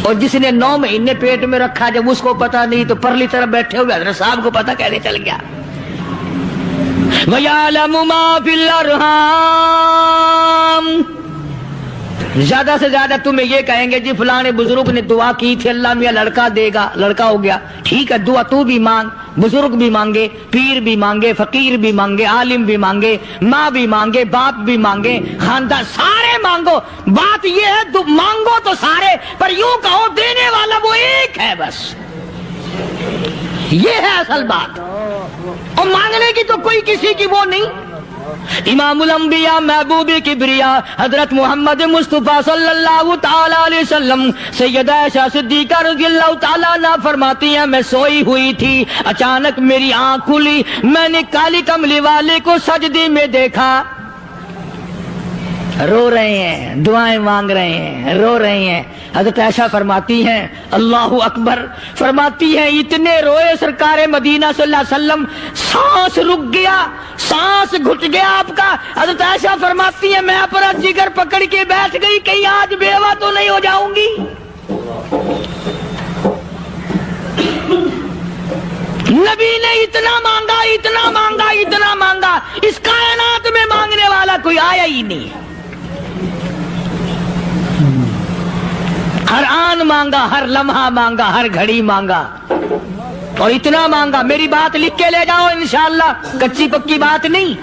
اور جس نے 9 مہینے پیٹ میں رکھا، جب اس کو پتا نہیں تو پرلی طرف بیٹھے ہوئے حضرت صاحب کو پتا کیسے چل گیا؟ وَيَعْلَمُ مَا فِي الْأَرْحَامِ، زیادہ سے زیادہ تمہیں یہ کہیں گے جی فلاں بزرگ نے دعا کی تھی، اللہ میاں لڑکا دے گا، لڑکا ہو گیا، ٹھیک ہے، دعا تو بھی مانگ، بزرگ بھی مانگے، پیر بھی مانگے، فقیر بھی مانگے، عالم بھی مانگے، ماں بھی مانگے، باپ بھی مانگے، خاندان سارے مانگو۔ بات یہ ہے مانگو تو سارے، پر یوں کہو دینے والا وہ ایک ہے بس، یہ ہے اصل بات، اور مانگنے کی تو کوئی کسی کی وہ نہیں۔ امام الانبیاء محبوب کبریا حضرت محمد مصطفیٰ صلی اللہ تعالی علیہ وسلم سیدہ عائشہ صدیقہ رضی اللہ تعالی عنہا فرماتی ہیں میں سوئی ہوئی تھی، اچانک میری آنکھ کھلی، میں نے کالی کملی والے کو سجدے میں دیکھا، رو رہے ہیں، دعائیں مانگ رہے ہیں، رو رہے ہیں۔ حضرت عائشہ فرماتی ہیں اللہ اکبر، فرماتی ہیں اتنے روئے سرکار مدینہ صلی اللہ علیہ وسلم، سانس رک گیا، سانس گھٹ گیا آپ کا۔ حضرت عائشہ فرماتی ہیں میں اپنا جگر پکڑ کے بیٹھ گئی، کہیں آج بیوہ تو نہیں ہو جاؤں گی۔ نبی نے اتنا مانگا اتنا مانگا اتنا مانگا، اس کائنات میں مانگنے والا کوئی آیا ہی نہیں۔ ہر آن مانگا، ہر لمحہ مانگا، ہر گھڑی مانگا، اور اتنا مانگا۔ میری بات لکھ کے لے جاؤ انشاءاللہ، کچی پکی بات نہیں۔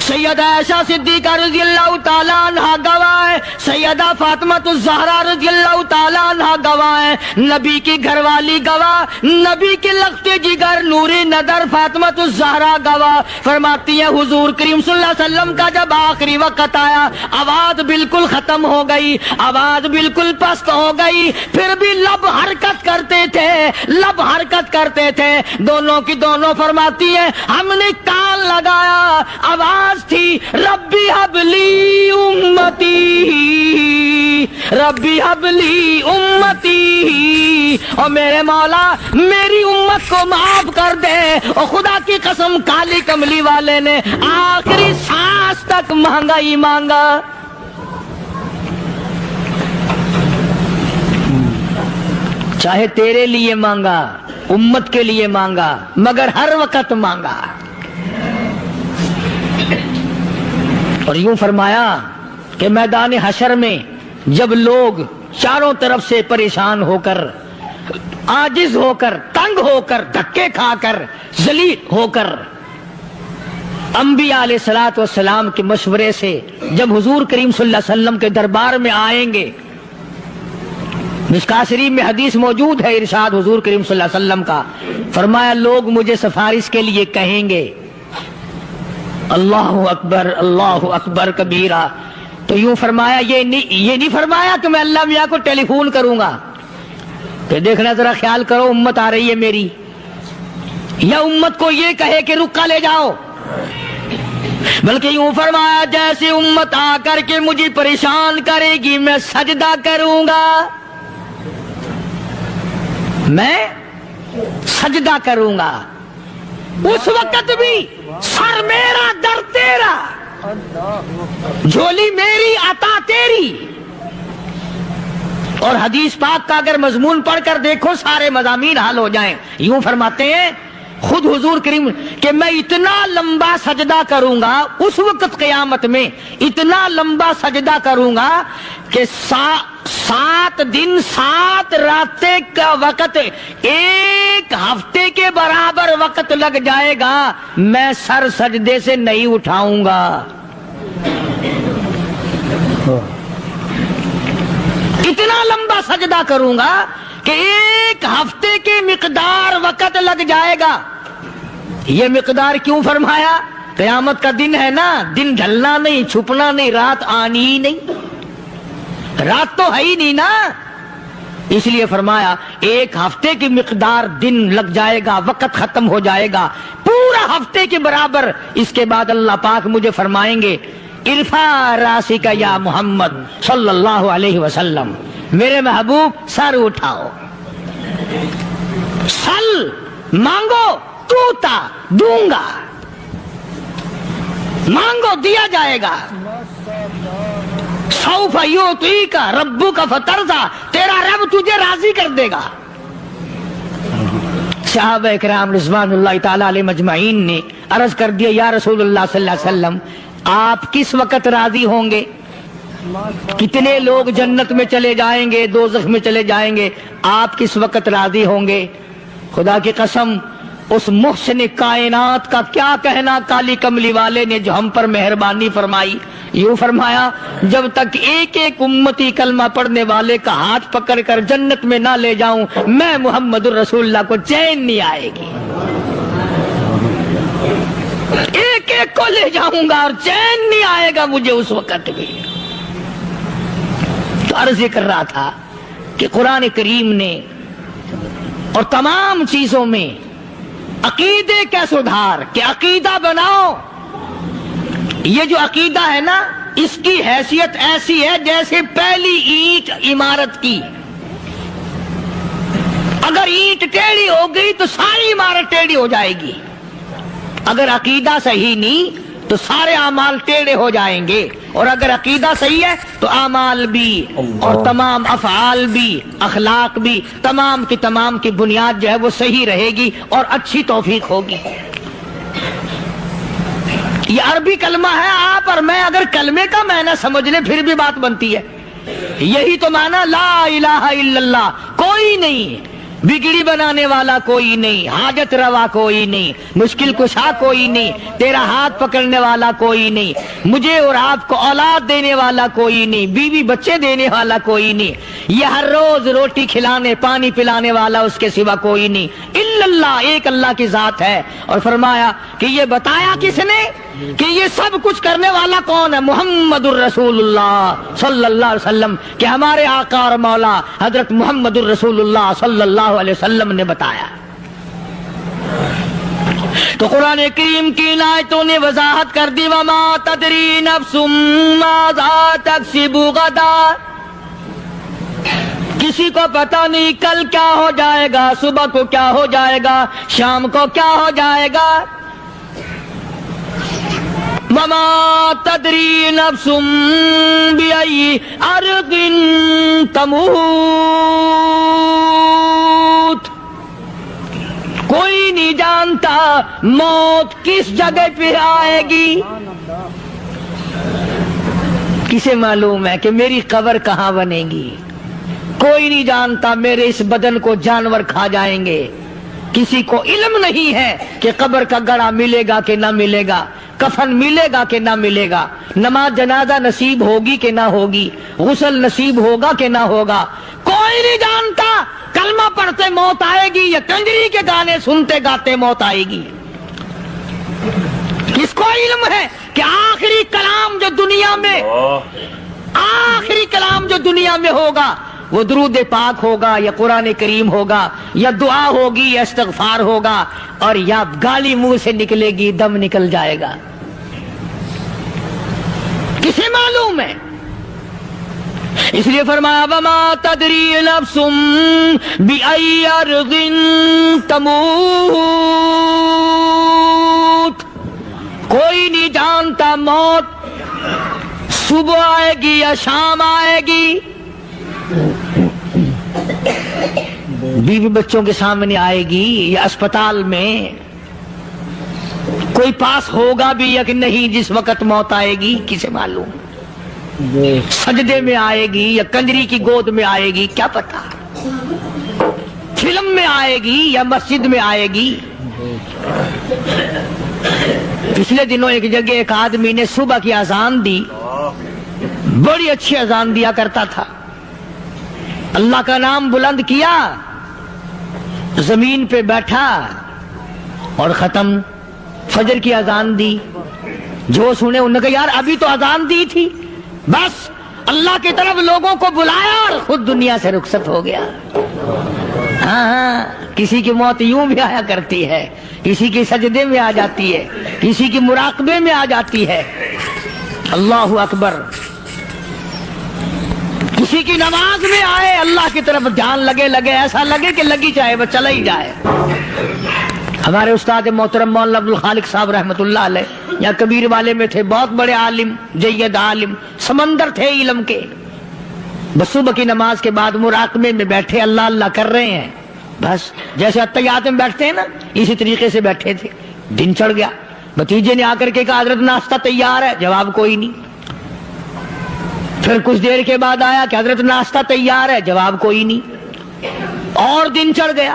سیدہ عائشہ صدیقہ رضی اللہ تعالیٰ عنہ گواہ ہے، سیدہ فاطمہ الزہرا رضی اللہ تعالیٰ عنہ گواہ ہے، نبی کی گھر والی گواہ، نبی کی لختے جگر نوری نظر فاطمہ الزہرا گواہ، فرماتی ہیں حضور کریم صلی اللہ علیہ وسلم کا جب آخری وقت آیا، آواز بالکل ختم ہو گئی، آواز بالکل پست ہو گئی، پھر بھی لب حرکت کرتے تھے، لب حرکت کرتے تھے، دونوں کی دونوں فرماتی ہیں ہم نے کان لگایا، آواز تھی ربی حبلی امتی، ربی حبلی امتی، اور میرے مولا میری امت کو معاف کر دے۔ اور خدا کی قسم کالی کملی والے نے آخری سانس تک مانگا ہی مانگا۔ چاہے تیرے لیے مانگا، امت کے لیے مانگا، مگر ہر وقت مانگا۔ اور یوں فرمایا کہ میدان حشر میں جب لوگ چاروں طرف سے پریشان ہو کر، عاجز ہو کر، تنگ ہو کر، دھکے کھا کر، ذلیل ہو کر، انبیاء علیہ الصلوۃ والسلام کے مشورے سے جب حضور کریم صلی اللہ علیہ وسلم کے دربار میں آئیں گے، مشکاۃ شریف میں حدیث موجود ہے، ارشاد حضور کریم صلی اللہ علیہ وسلم کا، فرمایا لوگ مجھے سفارش کے لیے کہیں گے اللہ اکبر کبیرہ، تو یوں فرمایا یہ نہیں فرمایا کہ میں اللہ میاں کو ٹیلی فون کروں گا کہ دیکھنا ذرا خیال کرو امت آ رہی ہے میری، یا امت کو یہ کہے کہ رکا لے جاؤ، بلکہ یوں فرمایا جیسے امت آ کر کے مجھے پریشان کرے گی میں سجدہ کروں گا، میں سجدہ کروں گا، اس وقت بھی سر میرا در تیرا، جھولی میری عطا تیری۔ اور حدیث پاک کا اگر مضمون پڑھ کر دیکھو سارے مضامین حل ہو جائیں۔ یوں فرماتے ہیں خود حضور کریم کہ میں اتنا لمبا سجدہ کروں گا اس وقت قیامت میں، اتنا لمبا سجدہ کروں گا کہ 7 دن 7 راتیں کا وقت ایک ہفتے کے برابر وقت لگ جائے گا، میں سر سجدے سے نہیں اٹھاؤں گا۔ اتنا لمبا سجدہ کروں گا کہ ایک ہفتے کی مقدار وقت لگ جائے گا۔ یہ مقدار کیوں فرمایا؟ قیامت کا دن ہے نا، دن ڈھلنا نہیں، چھپنا نہیں، رات آنی ہی نہیں، رات تو ہے ہی نہیں نا، اس لیے فرمایا ایک ہفتے کی مقدار دن لگ جائے گا، وقت ختم ہو جائے گا پورا ہفتے کے برابر۔ اس کے بعد اللہ پاک مجھے فرمائیں گے ارفع راسک یا محمد صلی اللہ علیہ وسلم، میرے محبوب سر اٹھاؤ، سل مانگو توتا دوں گا، مانگو دیا جائے گا، سوف یعطیک ربک فترضی، تیرا رب تجھے راضی کر دے گا۔ صحابہ کرام رضوان اللہ تعالی علیہ مجمعین نے عرض کر دیا یا رسول اللہ صلی اللہ علیہ وسلم آپ کس وقت راضی ہوں گے؟ کتنے لوگ جنت میں چلے جائیں گے، دوزخ میں چلے جائیں گے، آپ کس وقت راضی ہوں گے؟ خدا کی قسم اس محسن کائنات کا کیا کہنا کالی کملی والے نے جو ہم پر مہربانی فرمائی۔ یوں فرمایا جب تک ایک ایک امتی کلمہ پڑھنے والے کا ہاتھ پکڑ کر جنت میں نہ لے جاؤں میں محمد الرسول اللہ کو چین نہیں آئے گی، ایک ایک کو لے جاؤں گا اور چین نہیں آئے گا مجھے اس وقت بھی۔ تو عرض یہ کر رہا تھا کہ قرآن کریم نے اور تمام چیزوں میں عقیدے کا سدھار کہ عقیدہ بناؤ، یہ جو عقیدہ ہے نا اس کی حیثیت ایسی ہے جیسے پہلی اینٹ عمارت کی، اگر اینٹ ٹیڑھی ہو گئی تو ساری عمارت ٹیڑھی ہو جائے گی، اگر عقیدہ صحیح نہیں تو سارے اعمال ٹیڑھے ہو جائیں گے، اور اگر عقیدہ صحیح ہے تو اعمال بھی اور تمام افعال بھی اخلاق بھی تمام کی بنیاد جو ہے وہ صحیح رہے گی اور اچھی توفیق ہوگی۔ یہ عربی کلمہ ہے، آپ اور میں اگر کلمے کا معنی سمجھ لیں پھر بھی بات بنتی ہے۔ یہی تو معنی لا الہ الا اللہ، کوئی نہیں، بگڑی بنانے والا کوئی نہیں، حاجت روا کوئی نہیں، مشکل کشا کوئی نہیں، تیرا ہاتھ پکڑنے والا کوئی نہیں، مجھے اور آپ کو اولاد دینے والا کوئی نہیں، بیوی بچے دینے والا کوئی نہیں، یہ ہر روز روٹی کھلانے پانی پلانے والا اس کے سوا کوئی نہیں، الا اللہ، ایک اللہ کی ذات ہے۔ اور فرمایا کہ یہ بتایا کس نے کہ یہ سب کچھ کرنے والا کون ہے؟ محمد الرسول اللہ صلی اللہ علیہ وسلم، کہ ہمارے آقا اور مولا حضرت محمد الرسول اللہ صلی اللہ علیہ وسلم نے بتایا۔ تو قرآن کریم کی آیتوں نے وضاحت کر دی، وما تدری نفس ماذا تکسب غدا، کسی کو پتہ نہیں کل کیا ہو جائے گا، صبح کو کیا ہو جائے گا، شام کو کیا ہو جائے گا۔ وما تدری نفس بأي أرض تموت، کوئی نہیں جانتا موت کس جگہ پہ آئے گی۔ کسے معلوم ہے کہ میری قبر کہاں بنے گی؟ کوئی نہیں جانتا میرے اس بدن کو جانور کھا جائیں گے۔ کسی کو علم نہیں ہے کہ قبر کا گڑھا ملے گا کہ نہ ملے گا، کفن ملے گا کہ نہ ملے گا، نماز جنازہ نصیب ہوگی کہ نہ ہوگی، غسل نصیب ہوگا کہ نہ ہوگا، کوئی نہیں جانتا۔ کلمہ پڑھتے موت آئے گی یا کنجری کے گانے سنتے گاتے موت آئے گی؟ کس کو علم ہے کہ آخری کلام جو دنیا میں ہوگا وہ درود پاک ہوگا یا قرآن کریم ہوگا یا دعا ہوگی یا استغفار ہوگا، اور یا گالی منہ سے نکلے گی، دم نکل جائے گا؟ کسے معلوم ہے؟ اس لیے فرمایا وما تدری نفس بأي أرض تموت، کوئی نہیں جانتا موت صبح آئے گی یا شام آئے گی، بیوی بچوں کے سامنے آئے گی یا اسپتال میں، کوئی پاس ہوگا بھی یا کہ نہیں جس وقت موت آئے گی؟ کسے معلوم؟ سجدے میں آئے گی یا کنجری کی گود میں آئے گی، کیا پتا؟ فلم میں آئے گی یا مسجد میں آئے گی؟ پچھلے دنوں ایک جگہ ایک آدمی نے صبح کی اذان دی، بڑی اچھی اذان دیا کرتا تھا، اللہ کا نام بلند کیا، زمین پہ بیٹھا اور ختم۔ فجر کی اذان دی، جو سنے انہوں نے کہا یار ابھی تو اذان دی تھی، بس اللہ کی طرف لوگوں کو بلایا اور خود دنیا سے رخصت ہو گیا۔ ہاں، کسی کی موت یوں بھی آیا کرتی ہے، کسی کی سجدے میں آ جاتی ہے، کسی کی مراقبے میں آ جاتی ہے۔ اللہ اکبر۔ کسی کی نماز میں آئے، اللہ کی طرف دھیان لگے ایسا لگے کہ لگی جائے وہ چلا ہی جائے۔ ہمارے استاد محترم مولانا عبد الخالق صاحب رحمۃ اللہ علیہ یا کبیر والے میں تھے، بہت بڑے عالم، جید عالم، سمندر تھے علم کے۔ بس صبح کی نماز کے بعد مراقبے میں بیٹھے، اللہ اللہ کر رہے ہیں، بس جیسے اتحیات میں بیٹھتے ہیں نا اسی طریقے سے بیٹھے تھے۔ دن چڑھ گیا، بھتیجے نے آ کر کے کہا حضرت ناشتہ تیار ہے، جواب کوئی نہیں۔ پھر کچھ دیر کے بعد آیا کہ حضرت ناشتہ تیار ہے، جواب کوئی نہیں۔ اور دن چڑھ گیا،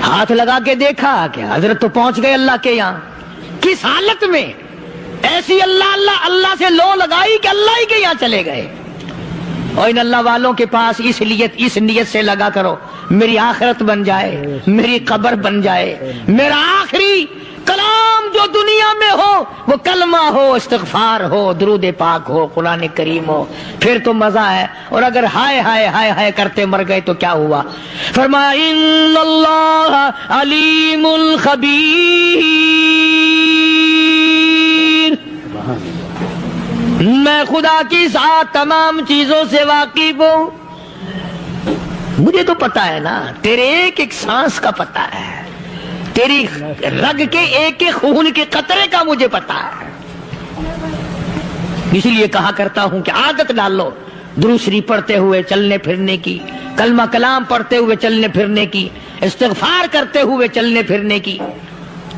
ہاتھ لگا کے دیکھا کہ حضرت تو پہنچ گئے اللہ کے یہاں۔ کس حالت میں؟ ایسی اللہ اللہ اللہ سے لو لگائی کہ اللہ ہی کے یہاں چلے گئے۔ اور ان اللہ والوں کے پاس اس نیت سے لگا کرو میری آخرت بن جائے، میری قبر بن جائے، میرا آخری کلام جو دنیا میں ہو وہ کلمہ ہو، استغفار ہو، درود پاک ہو، قرآن کریم ہو، پھر تو مزہ ہے۔ اور اگر ہائے ہائے ہائے ہائے کرتے مر گئے تو کیا ہوا؟ فرمایا ان اللہ علیم خبیر، میں خدا کی ذات تمام چیزوں سے واقف ہوں، مجھے تو پتا ہے نا، تیرے ایک ایک سانس کا پتا ہے، تیری رگ کے ایک ایک خون کے قطرے کا مجھے پتا ہے، اس لیے کہا کرتا ہوں کہ عادت ڈال لو درود شریف پڑھتے ہوئے چلنے پھرنے کی، کلمہ کلام پڑھتے ہوئے چلنے پھرنے کی، استغفار کرتے ہوئے چلنے پھرنے کی۔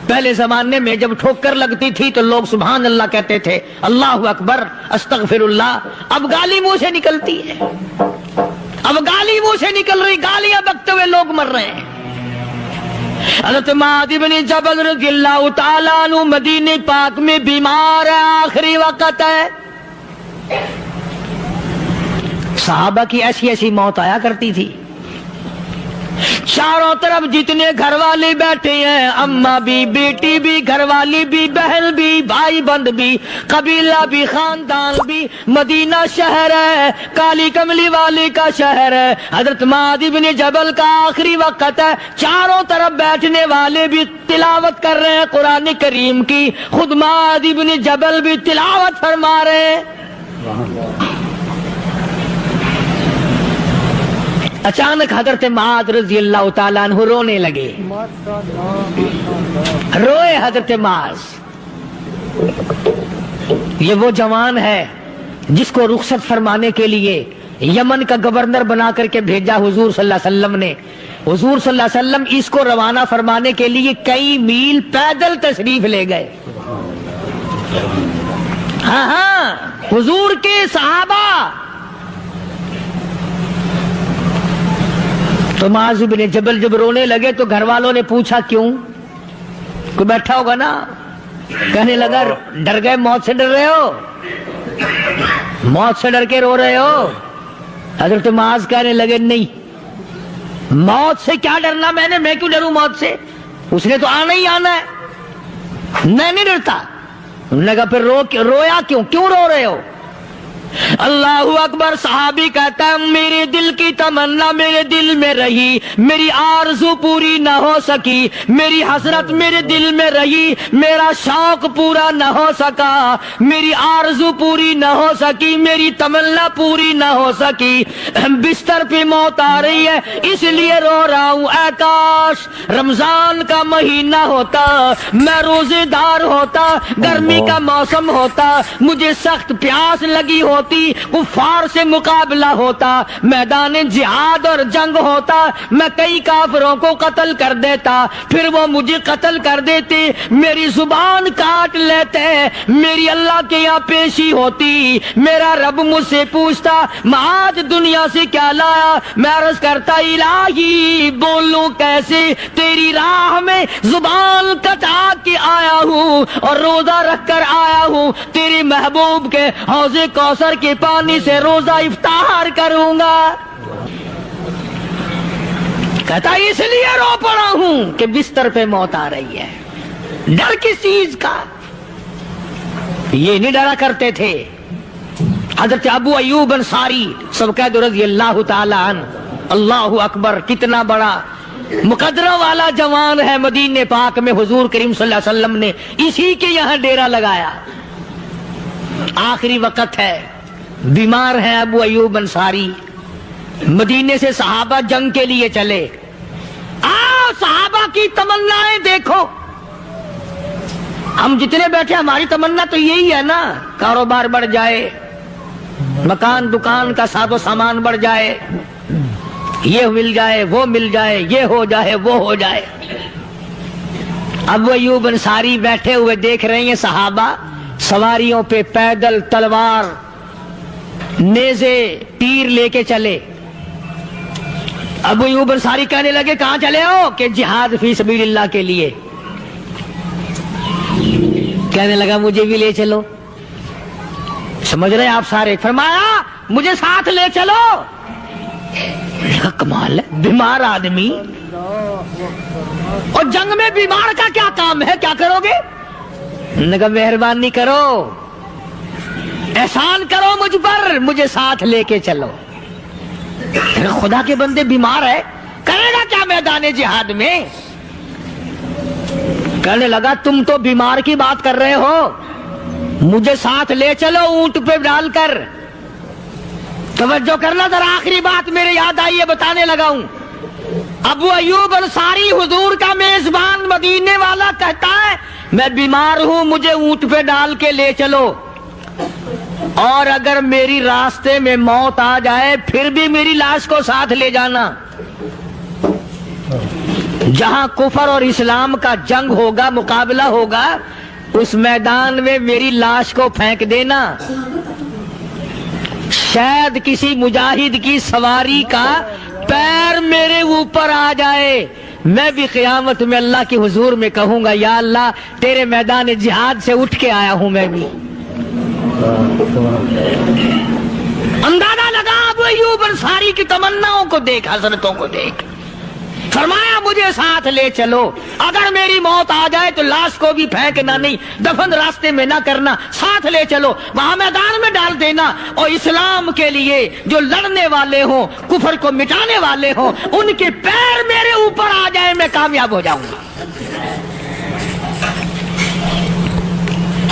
پہلے زمانے میں جب ٹھوکر لگتی تھی تو لوگ سبحان اللہ کہتے تھے، اللہ اکبر، استغفر اللہ۔ اب گالی منہ سے نکلتی ہے، اب گالی منہ سے نکل رہی، گالیاں بکتے ہوئے لوگ مر رہے ہیں۔ حضرت معاذ بن جبل رضی اللہ تعالیٰ عنہ مدینہ پاک میں بیمار ہے، آخری وقت ہے۔ صحابہ کی ایسی ایسی موت آیا کرتی تھی، چاروں طرف جتنے گھر والے بیٹھے ہیں، اماں بھی، بیٹی بھی، گھر والی بھی، بہن بھی، بھائی بند بھی، قبیلہ بھی، خاندان بھی، مدینہ شہر ہے، کالی کملی والے کا شہر ہے۔ حضرت معاذ بن جبل کا آخری وقت ہے، چاروں طرف بیٹھنے والے بھی تلاوت کر رہے ہیں قرآن کریم کی، خود معاذ بن جبل بھی تلاوت فرما رہے ہیں۔ اچانک حضرت معاذ رضی اللہ تعالیٰ عنہ رونے لگے، روئے حضرت معاذ۔ یہ وہ جوان ہے جس کو رخصت فرمانے کے لیے یمن کا گورنر بنا کر کے بھیجا حضور صلی اللہ علیہ وسلم نے۔ حضور صلی اللہ علیہ وسلم اس کو روانہ فرمانے کے لیے کئی میل پیدل تشریف لے گئے۔ ہاں حضور کے صحابہ۔ تو معاذ بن جبل جب رونے لگے تو گھر والوں نے پوچھا کیوں؟ کوئی بیٹھا ہوگا نا، کہنے لگا ڈر گئے، موت سے ڈر رہے ہو، موت سے ڈر کے رو رہے ہو؟ حضرت معاذ کہنے لگے نہیں، موت سے کیا ڈرنا، میں کیوں ڈروں موت سے، اس نے تو آنا ہی آنا ہے، میں نہیں ڈرتا۔ انہوں نے کہا پھر رویا کیوں رو رہے ہو؟ اللہ اکبر۔ صحابی کہتا ہے میرے دل کی تمنا میرے دل میں رہی، میری آرزو پوری نہ ہو سکی، میری حسرت میرے دل میں رہی، میرا شوق پورا نہ ہو سکا، میری آرزو پوری نہ ہو سکی، میری تمنا پوری نہ ہو سکی، بستر پہ موت آ رہی ہے اس لیے رو رہا ہوں۔ اے کاش رمضان کا مہینہ ہوتا، میں روزے دار ہوتا، گرمی کا موسم ہوتا، مجھے سخت پیاس لگی ہوتی، کفار سے مقابلہ ہوتا، میدان جہاد اور جنگ ہوتا، میں کئی کافروں کو قتل کر دیتا، پھر وہ مجھے قتل کر دیتے، میری زبان کاٹ لیتے، میری اللہ کے یہاں پیشی ہوتی، میرا رب مجھ سے پوچھتا معاذ دنیا سے کیا لایا؟ میں عرض کرتا الہی بولوں کیسے، تیری راہ میں زبان کٹا کے آیا ہوں اور روزہ رکھ کر آیا ہوں، تیرے محبوب کے حوض کوثر کے پانی سے روزہ افطار کروں گا۔ کہتا اس لیے رو پڑا ہوں کہ بستر پہ موت آ رہی ہے۔ ڈر کس چیز کا؟ یہ نہیں ڈرا کرتے تھے۔ حضرت ابو ایوب انصاری سب کہہ دو رضی اللہ تعالی عنہ، اللہ اکبر، کتنا بڑا مقدرہ والا جوان ہے۔ مدینہ پاک میں حضور کریم صلی اللہ علیہ وسلم نے اسی کے یہاں ڈیرا لگایا۔ آخری وقت ہے، بیمار ہے ابو ایوب انصاری، مدینے سے صحابہ جنگ کے لیے چلے۔ آؤ صحابہ کی تمنائیں دیکھو، ہم جتنے بیٹھے ہماری تمنا تو یہی ہے نا، کاروبار بڑھ جائے، مکان دکان کا ساز و سامان بڑھ جائے، یہ مل جائے وہ مل جائے، یہ ہو جائے وہ ہو جائے۔ ابو ایوب انصاری بیٹھے ہوئے دیکھ رہے ہیں صحابہ سواریوں پہ پیدل، تلوار، نیزے، تیر لے کے چلے۔ ابو ایوب انصاری کہنے لگے کہاں چلے ہو؟ کہ جہاد فی سبیل اللہ کے لیے۔ کہنے لگا مجھے بھی لے چلو۔ سمجھ رہے آپ سارے؟ فرمایا مجھے ساتھ لے چلو۔ کمال ہے، بیمار آدمی، اور جنگ میں بیمار کا کیا کام ہے، کیا کرو گے؟ نے کہا مہربانی کرو، احسان کرو مجھ پر، مجھے ساتھ لے کے چلو۔ خدا کے بندے بیمار ہے، کرے گا کیا میدان جہاد میں؟ کہنے لگا تم تو بیمار کی بات کر رہے ہو، مجھے ساتھ لے چلو اونٹ پہ ڈال کر۔ توجہ کرنا ذرا، آخری بات میرے یاد آئی ہے، بتانے لگا ہوں۔ ابو ایوب انصاری حضور کا میزبان مدینے والا کہتا ہے میں بیمار ہوں، مجھے اونٹ پہ ڈال کے لے چلو، اور اگر میری راستے میں موت آ جائے پھر بھی میری لاش کو ساتھ لے جانا، جہاں کفر اور اسلام کا جنگ ہوگا، مقابلہ ہوگا، اس میدان میں میری لاش کو پھینک دینا، شاید کسی مجاہد کی سواری کا پیر میرے اوپر آ جائے، میں بھی قیامت میں اللہ کے حضور میں کہوں گا یا اللہ تیرے میدان جہاد سے اٹھ کے آیا ہوں میں بھی۔ اندازہ لگا ابو ایوب انصاری کی تمناؤں کو دیکھ، حضرتوں کو دیکھ، فرمایا مجھے ساتھ لے چلو، اگر میری موت آ جائے تو لاش کو بھی پھینکنا نہیں، دفن راستے میں نہ کرنا، ساتھ لے چلو، وہاں میدان میں ڈال دینا، اور اسلام کے لیے جو لڑنے والے ہوں، کفر کو مٹانے والے ہوں، ان کے پیر میرے اوپر آ جائے میں کامیاب ہو جاؤں گا۔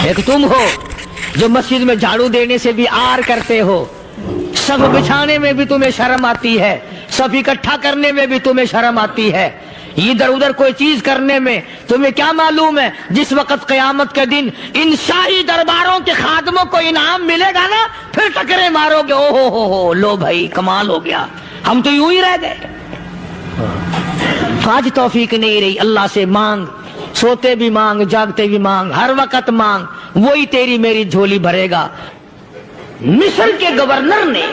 ایک تم ہو جو مسجد میں جھاڑو دینے سے بھی آر کرتے ہو، صف بچھانے میں بھی تمہیں شرم آتی ہے، صف اکٹھا کرنے میں بھی تمہیں شرم آتی ہے، ادھر ادھر کوئی چیز کرنے میں تمہیں کیا معلوم ہے جس وقت قیامت کے دن ان شاہی درباروں کے خادموں کو انعام ملے گا نا، پھر ٹکرے مارو گے، او ہو لو بھائی کمال ہو گیا، ہم تو یوں ہی رہ گئے۔ آج توفیق نہیں رہی، اللہ سے مانگ، سوتے بھی مانگ، جاگتے بھی مانگ، ہر وقت مانگ، وہی تیری میری جھولی بھرے گا۔ مصر کے گورنر نے،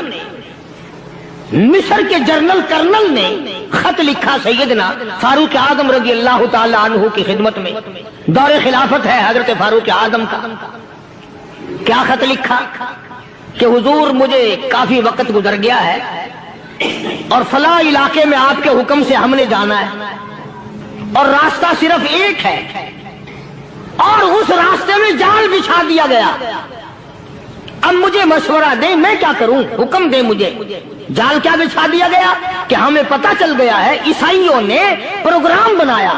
مصر کے جنرل کرنل نے خط لکھا سیدنا فاروق اعظم رضی اللہ تعالی عنہ کی خدمت میں، دور خلافت ہے حضرت فاروق اعظم کا۔ کیا خط لکھا کہ حضور مجھے کافی وقت گزر گیا ہے اور فلاں علاقے میں آپ کے حکم سے ہم نے جانا ہے، اور راستہ صرف ایک ہے، اور اس راستے میں جال بچھا دیا گیا، اب مجھے مشورہ دیں میں کیا کروں، حکم دیں مجھے۔ جال کیا بچھا دیا گیا کہ ہمیں پتا چل گیا ہے عیسائیوں نے پروگرام بنایا،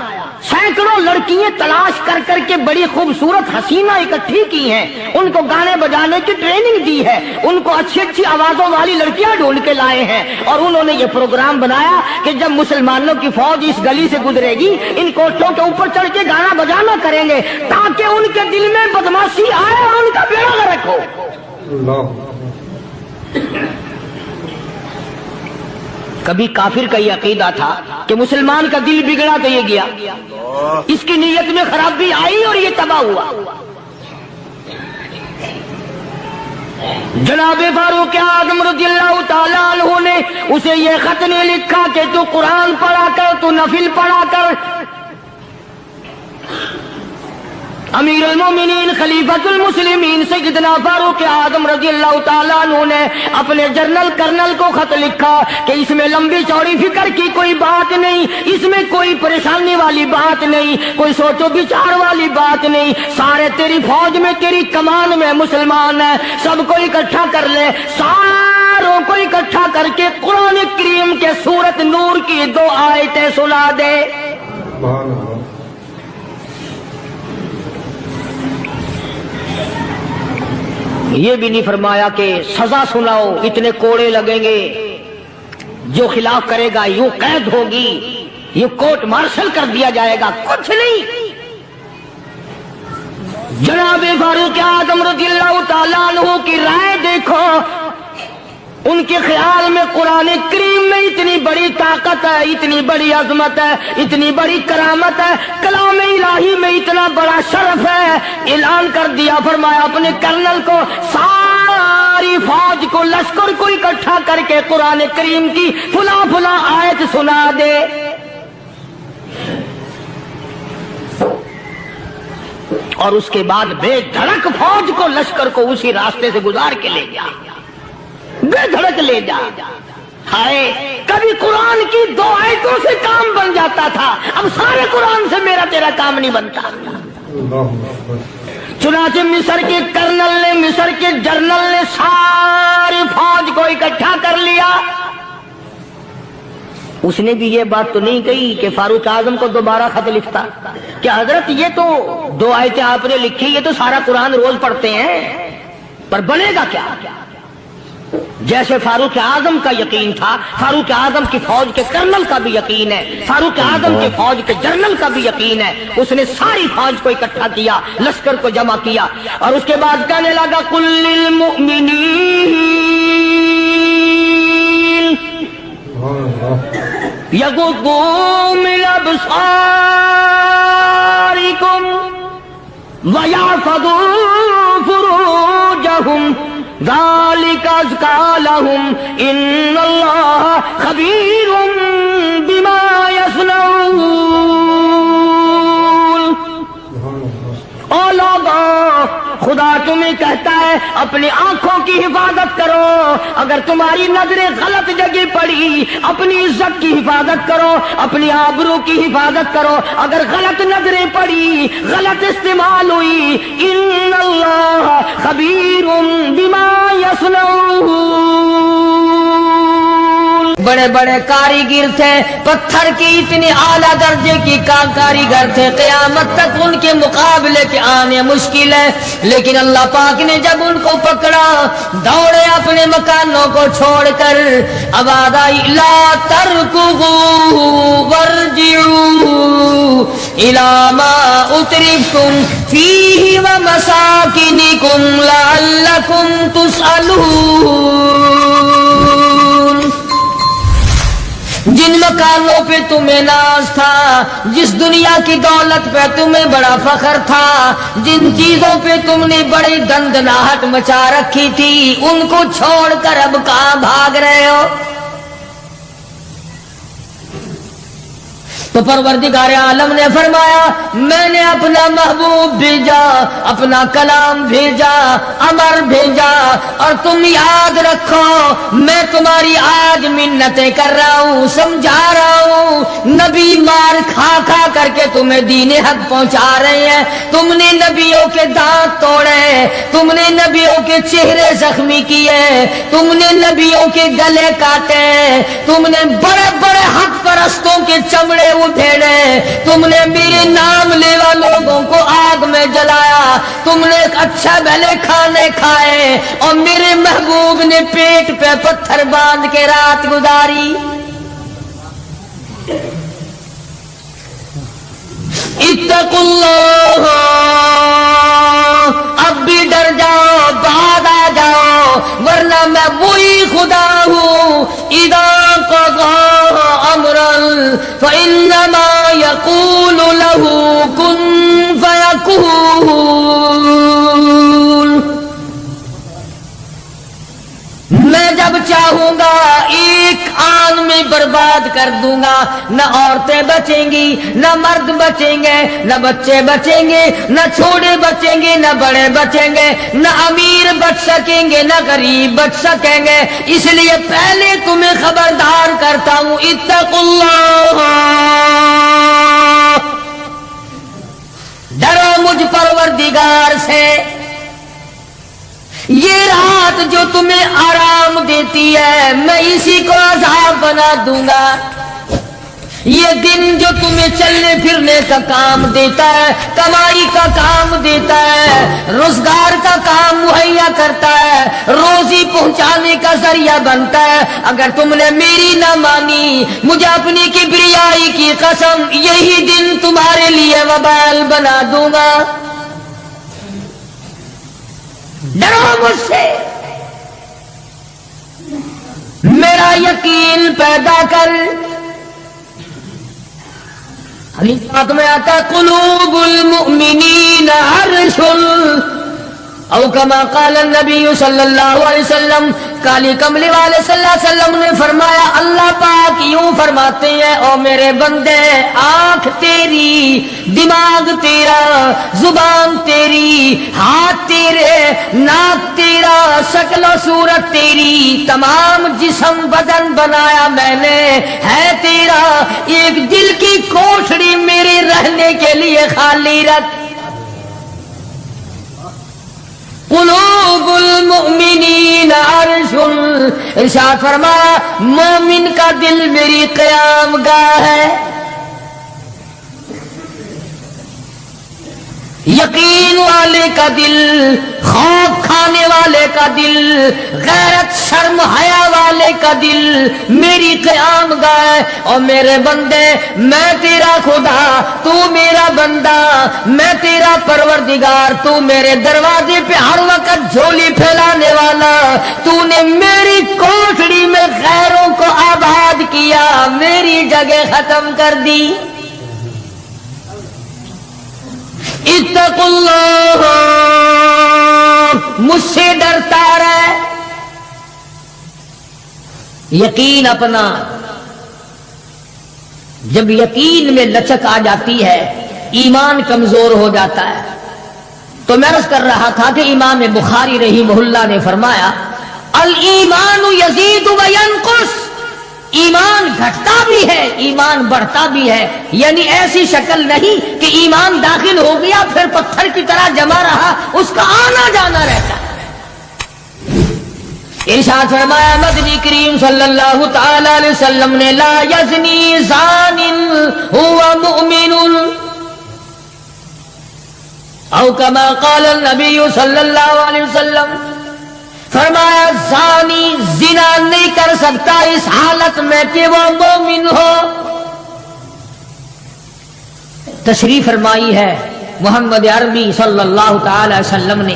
سینکڑوں لڑکیاں تلاش کر کر کے بڑی خوبصورت حسینہ اکٹھی کی ہیں، ان کو گانے بجانے کی ٹریننگ دی ہے، ان کو اچھی اچھی آوازوں والی لڑکیاں ڈھونڈ کے لائے ہیں، اور انہوں نے یہ پروگرام بنایا کہ جب مسلمانوں کی فوج اس گلی سے گزرے گی ان کوٹھوں کے اوپر چڑھ کے گانا بجانا کریں گے تاکہ ان کے دل میں بدماشی آئے اور ان کا بیڑا غرق ہو۔ کبھی کافر کا یہ عقیدہ تھا کہ مسلمان کا دل بگڑا تو یہ گیا، اس کی نیت میں خرابی آئی اور یہ تباہ ہوا۔ جناب فاروق اعظم رضی اللہ تعالیٰ عنہ نے اسے یہ خط نے لکھا کہ تو قرآن پڑھا کر، تو نفل پڑھا کر۔ امیر المومنین خلیفۃ المسلمین سیدنا فاروق اعظم رضی اللہ تعالیٰ عنہ نے اپنے جنرل کرنل کو خط لکھا کہ اس میں لمبی چوڑی فکر کی کوئی بات نہیں، اس میں کوئی پریشانی والی بات نہیں، کوئی سوچ و بچار والی بات نہیں، سارے تیری فوج میں تیری کمان میں مسلمان ہیں، سب کو اکٹھا کر لے، ساروں کو اکٹھا کر کے قرآن کریم کے سورت نور کی 2 آیتیں سنا دے۔ یہ بھی نہیں فرمایا کہ سزا سناؤ، اتنے کوڑے لگیں گے، جو خلاف کرے گا یوں قید ہوگی، یہ کورٹ مارشل کر دیا جائے گا، کچھ نہیں۔ جناب فاروق اعظم رضی اللہ تعالیٰ عنہ کی رائے دیکھو، ان کے خیال میں قرآن کریم میں اتنی بڑی طاقت ہے، اتنی بڑی عظمت ہے، اتنی بڑی کرامت ہے، کلام الہی میں اتنا بڑا شرف ہے۔ اعلان کر دیا، فرمایا اپنے کرنل کو ساری فوج کو، لشکر کو اکٹھا کر کے قرآن کریم کی فلاں فلاں آیت سنا دے۔ اور اس کے بعد بے دھڑک فوج کو، لشکر کو اسی راستے سے گزار کے لے جا، بے دھڑک لے جا۔ ہائے کبھی قرآن کی 2 آیتوں سے کام بن جاتا تھا، اب سارے قرآن سے میرا تیرا کام نہیں بنتا۔ چنانچہ مصر کے کرنل نے، مصر کے جنرل نے ساری فوج کو اکٹھا کر لیا۔ اس نے بھی یہ بات تو نہیں کہی کہ فاروق اعظم کو دوبارہ خط لکھتا کہ حضرت یہ تو 2 آیتیں آپ نے لکھی، یہ تو سارا قرآن روز پڑھتے ہیں، پر بنے گا کیا؟ جیسے فاروق اعظم کا یقین تھا، فاروق اعظم کی فوج کے کرنل کا بھی یقین ہے، فاروق اعظم کی فوج کے جنرل کا بھی یقین ہے. اس نے ساری فوج کو اکٹھا کیا، لشکر کو جمع کیا، اور اس کے بعد کہنے لگا قل للمؤمنین یغضوا من ابصارکم وَيَحْفَظُوا فُرُوجَهُمْ ذَلِكَ أَزْكَىٰ لَهُمْ إِنَّ اللَّهَ خَبِيرٌ بِمَا يَصْنَعُونَ. او لوگو، خدا تمہیں کہتا ہے اپنی آنکھوں کی حفاظت کرو. اگر تمہاری نظریں غلط جگہ پڑی، اپنی عزت کی حفاظت کرو، اپنی آبرو کی حفاظت کرو. اگر غلط نظریں پڑی، غلط استعمال ہوئی، ان اللہ خبیر بما یصنعون. بڑے بڑے کاریگر تھے، پتھر کی اتنی اعلیٰ درجے کی کاریگر تھے، قیامت تک ان کے مقابلے کے آنے مشکل ہے. لیکن اللہ پاک نے جب ان کو پکڑا، دوڑے اپنے مکانوں کو چھوڑ کر، آواز آئی لا ترکضوا وارجعوا الی ما اترفتم فیہ ومساکنکم لعلکم تسألون. جن مکانوں پہ تمہیں ناز تھا، جس دنیا کی دولت پہ تمہیں بڑا فخر تھا، جن چیزوں پہ تم نے بڑی دندناہٹ مچا رکھی تھی، ان کو چھوڑ کر اب کہاں بھاگ رہے ہو؟ تو پروردگار عالم نے فرمایا میں نے اپنا محبوب بھیجا، اپنا کلام بھیجا، امر بھیجا، اور تم یاد رکھو میں تمہاری آج منتیں کر رہا ہوں، سمجھا رہا ہوں. نبی مار کھا کھا کر کے تمہیں دین حق پہنچا رہے ہیں. تم نے نبیوں کے دانت توڑے، تم نے نبیوں کے چہرے زخمی کیے، تم نے نبیوں کے گلے کاٹے، تم نے بڑے بڑے حق پرستوں کے چمڑے اٹھیڑے، تم نے میرے نام لیوا لوگوں کو آگ میں جلایا، تم نے اچھا بھلے کھانے کھائے، اور میرے محبوب نے پیٹ پہ پتھر باندھ کے رات گزاری. اتقوا اللہ، اب بھی ڈر جاؤ، بعد آ جاؤ، ورنہ میں وہی خدا ہوں اذا قضى امرا فانما يقول له كن فيكون. میں جب چاہوں گا ایک آن میں برباد کر دوں گا، نہ عورتیں بچیں گی، نہ مرد بچیں گے، نہ بچے بچیں گے، نہ چھوٹے بچیں گے، نہ بڑے بچیں گے، نہ امیر بچ سکیں گے، نہ غریب بچ سکیں گے. اس لیے پہلے تمہیں خبردار کرتا ہوں اتقوا اللہ، ڈرو مجھ پروردگار سے. یہ رات جو تمہیں آرام دیتی ہے میں اسی کو عذاب بنا دوں گا. یہ دن جو تمہیں چلنے پھرنے کا کام دیتا ہے، کمائی کا کام دیتا ہے، روزگار کا کام مہیا کرتا ہے، روزی پہنچانے کا ذریعہ بنتا ہے، اگر تم نے میری نہ مانی، مجھے اپنی کبریائی کی قسم یہی دن تمہارے لیے وبال بنا دوں گا. ڈرو مجھ سے، میرا یقین پیدا کر. حدیث پاک میں آتا قلوب المؤمنین عرش، او کما قال النبی صلی اللہ علیہ وسلم. کالی کملی والے صلی اللہ علیہ وسلم نے فرمایا اللہ پاک یوں فرماتے ہیں او میرے بندے، آنکھ تیری، دماغ تیرا، زبان تیری، ہاتھ تیرے، ناک تیرا، شکل و صورت تیری، تمام جسم بدن بنایا میں نے ہے تیرا. ایک دل کی کوٹھڑی میرے رہنے کے لیے خالی رکھ. قلوب المؤمنین عرش، ارشاد فرمایا مومن کا دل میری قیام گاہ ہے. یقین والے کا دل، خوف کھانے والے کا دل، غیرت شرم حیا والے کا دل میری قیام گاہ۔ اور میرے بندے، میں تیرا خدا، تو میرا بندہ، میں تیرا پروردگار، تو میرے دروازے پہ ہر وقت جھولی پھیلانے والا، تو نے میری کوٹڑی میں غیروں کو آباد کیا، میری جگہ ختم کر دی۔ اتقوا اللہ، مجھ سے ڈرتا رہے۔ یقین اپنا، جب یقین میں لچک آ جاتی ہے ایمان کمزور ہو جاتا ہے۔ تو میں عرض کر رہا تھا کہ امام بخاری رحمہ اللہ نے فرمایا الایمان یزید و ینقص، ایمان گھٹتا بھی ہے ایمان بڑھتا بھی ہے، یعنی ایسی شکل نہیں کہ ایمان داخل ہو گیا پھر پتھر کی طرح جمع رہا، اس کا آنا جانا رہتا ہے۔ ارشاد فرمایا مدنی کریم صلی اللہ تعالی علیہ وسلم نے لا یزنی زان هو مؤمن او کما قال النبی صلی اللہ علیہ وسلم، فرمایا زانی زنا نہیں کر سکتا اس حالت میں کہ وہ مومن ہو۔ تشریف فرمائی ہے محمد عربی صلی اللہ تعالی وسلم نے،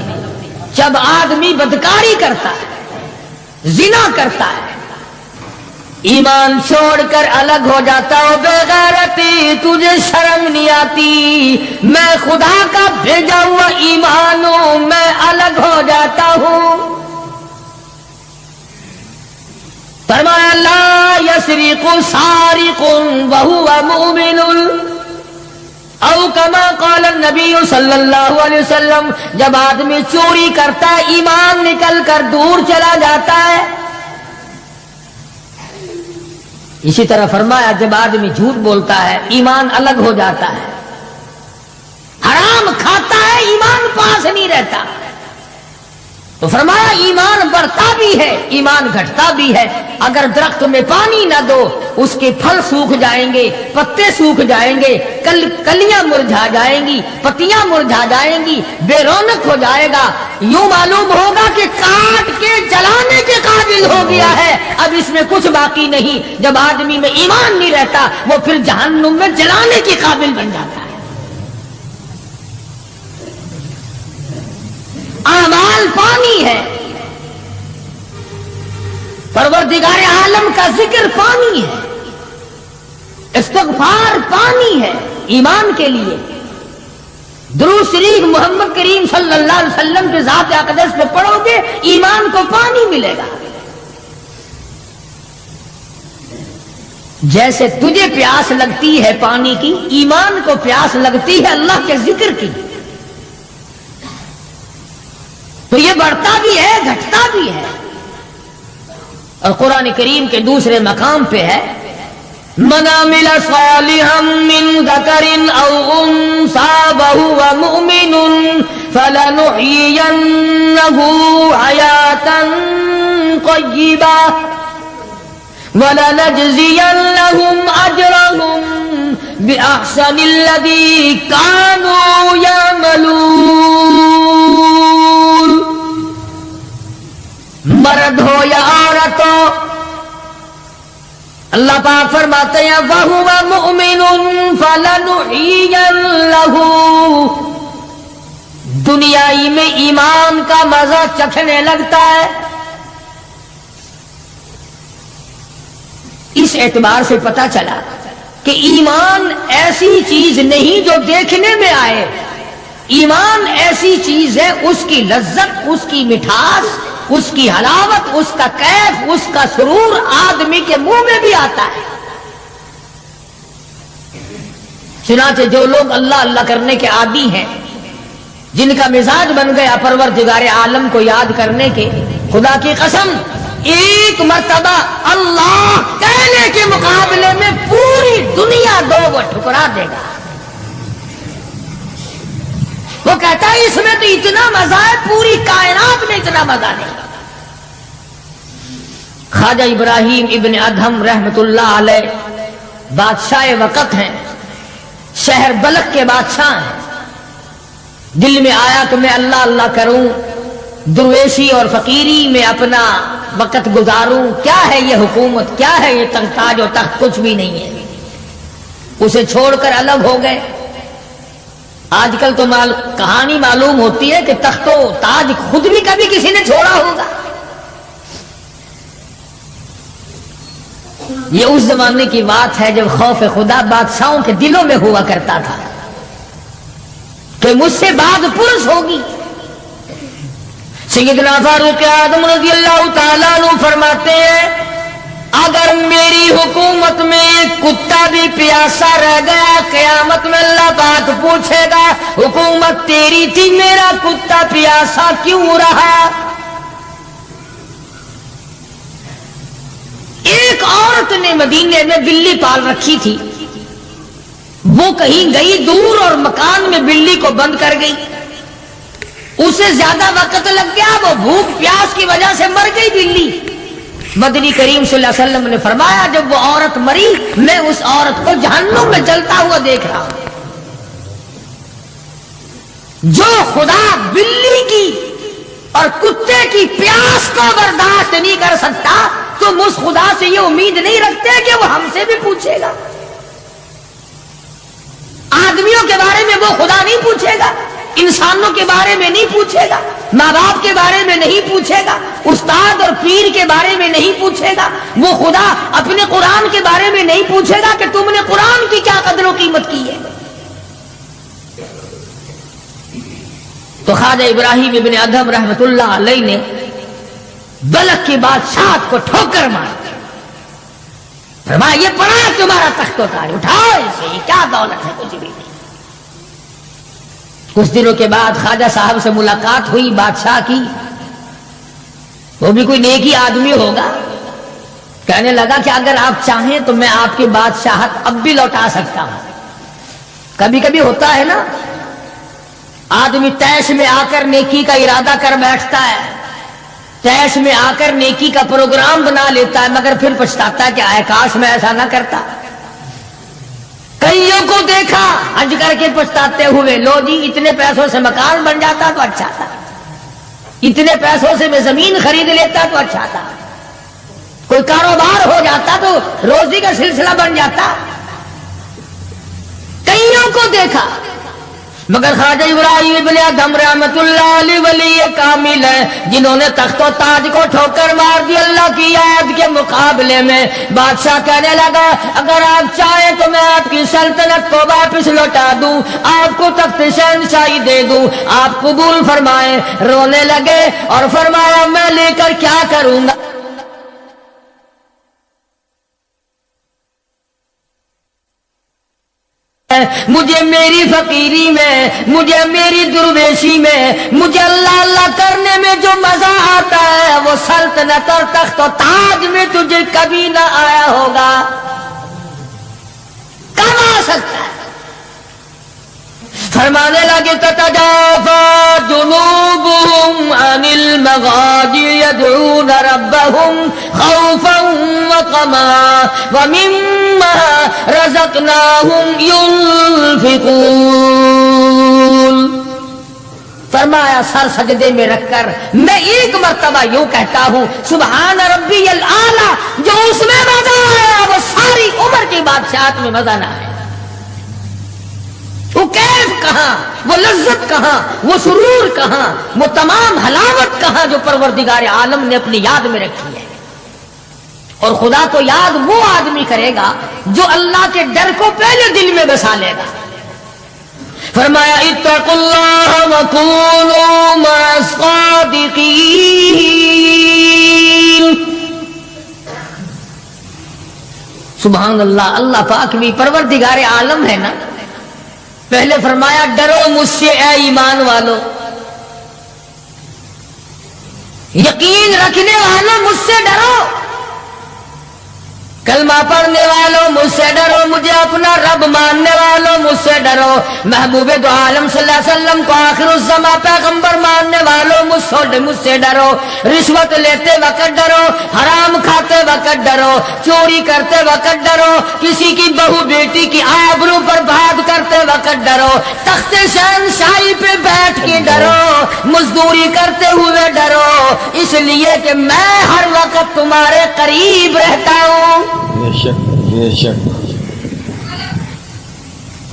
جب آدمی بدکاری کرتا ہے، زنا کرتا ہے، ایمان چھوڑ کر الگ ہو جاتا ہو، بے غیرتی تجھے شرم نہیں آتی، میں خدا کا بھیجا ہوا ایمان ہوں، میں الگ ہو جاتا ہوں۔ فرمایا لا یسرق سارق وهو مؤمن او کما قال النبی صلی اللہ علیہ وسلم، جب آدمی چوری کرتا ہے ایمان نکل کر دور چلا جاتا ہے۔ اسی طرح فرمایا جب آدمی جھوٹ بولتا ہے ایمان الگ ہو جاتا ہے، حرام کھاتا ہے ایمان پاس نہیں رہتا۔ تو فرمایا ایمان بڑھتا بھی ہے ایمان گھٹتا بھی ہے۔ اگر درخت میں پانی نہ دو اس کے پھل سوکھ جائیں گے، پتے سوکھ جائیں گے، کلیاں مرجھا جائیں گی، پتیاں مرجھا جائیں گی، بے رونق ہو جائے گا، یوں معلوم ہوگا کہ کاٹ کے جلانے کے قابل ہو گیا ہے، اب اس میں کچھ باقی نہیں۔ جب آدمی میں ایمان نہیں رہتا وہ پھر جہنم میں جلانے کے قابل بن جاتا ہے۔ اعمال پانی ہے، پروردگار عالم کا ذکر پانی ہے، استغفار پانی ہے ایمان کے لیے۔ درود شریف محمد کریم صلی اللہ علیہ وسلم کے ذات اقدس پہ پڑھو گے ایمان کو پانی ملے گا۔ جیسے تجھے پیاس لگتی ہے پانی کی، ایمان کو پیاس لگتی ہے اللہ کے ذکر کی۔ تو یہ بڑھتا بھی ہے گھٹتا بھی ہے۔ اور قرآن کریم کے دوسرے مقام پہ ہے من عمل صالحا من ذکر او انثى وهو مؤمن فلنحيينه حياة طيبة ولنجزينهم اجرهم باحسن الذي كانوا يعملون۔ مرد ہو یا عورت ہو، اللہ پاک فرماتے ہیں وَهُوَ مُؤْمِنٌ فَلَنُحْيِيَنَّ لَهُ، دنیائی میں ایمان کا مزہ چکھنے لگتا ہے۔ اس اعتبار سے پتہ چلا کہ ایمان ایسی چیز نہیں جو دیکھنے میں آئے، ایمان ایسی چیز ہے اس کی لذت، اس کی مٹھاس، اس کی حلاوت، اس کا کیف، اس کا سرور آدمی کے منہ میں بھی آتا ہے۔ چنانچہ جو لوگ اللہ اللہ کرنے کے عادی ہیں، جن کا مزاج بن گیا پروردگار عالم کو یاد کرنے کے، خدا کی قسم ایک مرتبہ اللہ کہنے کے مقابلے میں پوری دنیا دو وہ ٹھکرا دے گا۔ وہ کہتا ہے اس میں تو اتنا مزہ ہے، پوری کائنات میں اتنا مزہ نہیں۔ خواجہ ابراہیم ابن ادہم رحمت اللہ علیہ بادشاہ وقت ہیں، شہر بلخ کے بادشاہ ہیں۔ دل میں آیا کہ میں اللہ اللہ کروں، درویشی اور فقیری میں اپنا وقت گزاروں، کیا ہے یہ حکومت، کیا ہے یہ تاج و تخت، کچھ بھی نہیں ہے۔ اسے چھوڑ کر الگ ہو گئے۔ آج کل تو کہانی معلوم ہوتی ہے کہ تخت و تاج خود بھی کبھی کسی نے چھوڑا ہوگا۔ یہ اس زمانے کی بات ہے جب خوف خدا بادشاہوں کے دلوں میں ہوا کرتا تھا کہ مجھ سے بعد پرس ہوگی۔ سیدنا فاروق اعظم رضی اللہ تعالیٰ عنہ فرماتے ہیں اگر میری حکومت میں ایک کتا بھی پیاسا رہ گیا، قیامت میں اللہ پاک پوچھے گا حکومت تیری تھی، میرا کتا پیاسا کیوں رہا؟ ایک عورت نے مدینے میں بلی پال رکھی تھی، وہ کہیں گئی دور اور مکان میں بلی کو بند کر گئی، اسے زیادہ وقت لگ گیا، وہ بھوک پیاس کی وجہ سے مر گئی بلی۔ مدنی کریم صلی اللہ علیہ وسلم نے فرمایا جب وہ عورت مری میں اس عورت کو جہنم میں جلتا ہوا دیکھ رہا ہوں۔ جو خدا بلی کی اور کتے کی پیاس کو برداشت نہیں کر سکتا، تم اس خدا سے یہ امید نہیں رکھتے کہ وہ ہم سے بھی پوچھے گا؟ آدمیوں کے بارے میں وہ خدا نہیں پوچھے گا، انسانوں کے بارے میں نہیں پوچھے گا، ماں باپ کے بارے میں نہیں پوچھے گا، استاد اور پیر کے بارے میں نہیں پوچھے گا، وہ خدا اپنے قرآن کے بارے میں نہیں پوچھے گا کہ تم نے قرآن کی کیا قدر و قیمت کی ہے۔ تو خواجہ ابراہیم ابن ادہم رحمت اللہ علیہ نے بلخ کی بادشاہت کو ٹھوکر ماری، فرمایا یہ پڑا تمہارا تخت و تاج، اٹھاؤ اسے، یہ کیا دولت ہے، کچھ بھی نہیں۔ کچھ دنوں کے بعد خواجہ صاحب سے ملاقات ہوئی بادشاہ کی، وہ بھی کوئی نیکی آدمی ہوگا، کہنے لگا کہ اگر آپ چاہیں تو میں آپ کی بادشاہت اب بھی لوٹا سکتا ہوں۔ کبھی کبھی ہوتا ہے نا، آدمی تیش میں آ کر نیکی کا ارادہ کر بیٹھتا ہے، تیش میں آ کر نیکی کا پروگرام بنا لیتا ہے، مگر پھر پچھتاتا ہے کہ آئے کاش میں ایسا نہ کرتا۔ کئیوں کو دیکھا حج کر کے پچھتاتے ہوئے، لو جی اتنے پیسوں سے مکان بن جاتا تو اچھا تھا، اتنے پیسوں سے میں زمین خرید لیتا تو اچھا تھا، کوئی کاروبار ہو جاتا تو روزی کا سلسلہ بن جاتا۔ کئیوں کو دیکھا، مگر خواجہ ابراہیم ابن ادہم رحمت اللہ علیہ ولی کامل ہے جنہوں نے تخت و تاج کو ٹھوکر مار دی۔ اللہ کی آیت کے مقابلے میں بادشاہ کہنے لگا اگر آپ چاہیں تو میں آپ کی سلطنت کو واپس لوٹا دوں، آپ کو تخت شہنشاہی دے دوں، آپ قبول فرمائیں۔ رونے لگے اور فرمایا میں لے کر کیا کروں گا؟ مجھے میری فقیری میں، مجھے میری درویشی میں، مجھے اللہ اللہ کرنے میں جو مزہ آتا ہے وہ سلطنت اور تخت و تاج میں تجھے کبھی نہ آیا ہوگا، کب آ سکتا ہے؟ فرمانے لگے تتجافا جنوبهم عن المضاجع يدعون ربهم خوفا وطمعا ومما رزقناهم ينفقون۔ فرمایا سر سجدے میں رکھ کر میں ایک مرتبہ یوں کہتا ہوں سبحان ربی الاعلی، جو اس میں مزہ آیا وہ ساری عمر کی بادشاہت میں مزہ نہ ہے۔ وہ کیف کہاں، وہ لذت کہاں، وہ سرور کہاں، وہ تمام حلاوت کہاں جو پروردگار عالم نے اپنی یاد میں رکھی ہے۔ اور خدا تو یاد وہ آدمی کرے گا جو اللہ کے ڈر کو پہلے دل میں بسا لے گا۔ فرمایا اتقوا اللہ وکونوا مع الصادقین۔ سبحان اللہ، اللہ پاک بھی پروردگار عالم ہے نا۔ پہلے فرمایا ڈرو مجھ سے اے ایمان والو، یقین رکھنے والوں مجھ سے ڈرو۔ کلمہ پڑھنے والوں مجھ سے ڈرو، مجھے اپنا رب ماننے والوں مجھ سے ڈرو، محبوب دو عالم صلی اللہ علیہ وسلم کو آخر الزماں پیغمبر ماننے والوں مجھ سے ڈرو، رشوت لیتے وقت ڈرو، حرام کھاتے وقت ڈرو، چوری کرتے وقت ڈرو، کسی کی بہو بیٹی کی آبرو پر بات کرتے وقت ڈرو، تخت شہنشاہی پہ بیٹھ کے ڈرو، مزدوری کرتے ہوئے ڈرو، اس لیے کہ میں ہر وقت تمہارے قریب رہتا ہوں۔ بے شک بے شک۔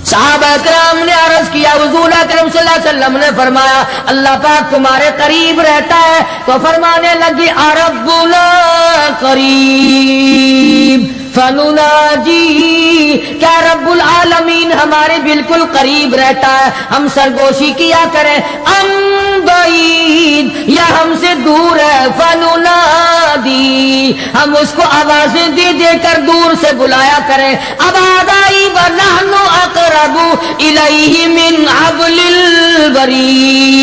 صحابہ کرام نے عرض کیا، حضور اکرم صلی اللہ علیہ وسلم نے فرمایا اللہ پاک تمہارے قریب رہتا ہے، تو فرمانے لگی ربنا قریب فنناجی، کیا رب العالمین ہمارے بالکل قریب رہتا ہے، ہم سرگوشی کیا کریں، ام بعید، یا ہم سے دور ہے، فننادی، ہم اس کو آوازیں دے دے کر دور سے بلایا کریں، ابادائی ونحن اقرب الیہ من حبل الورید،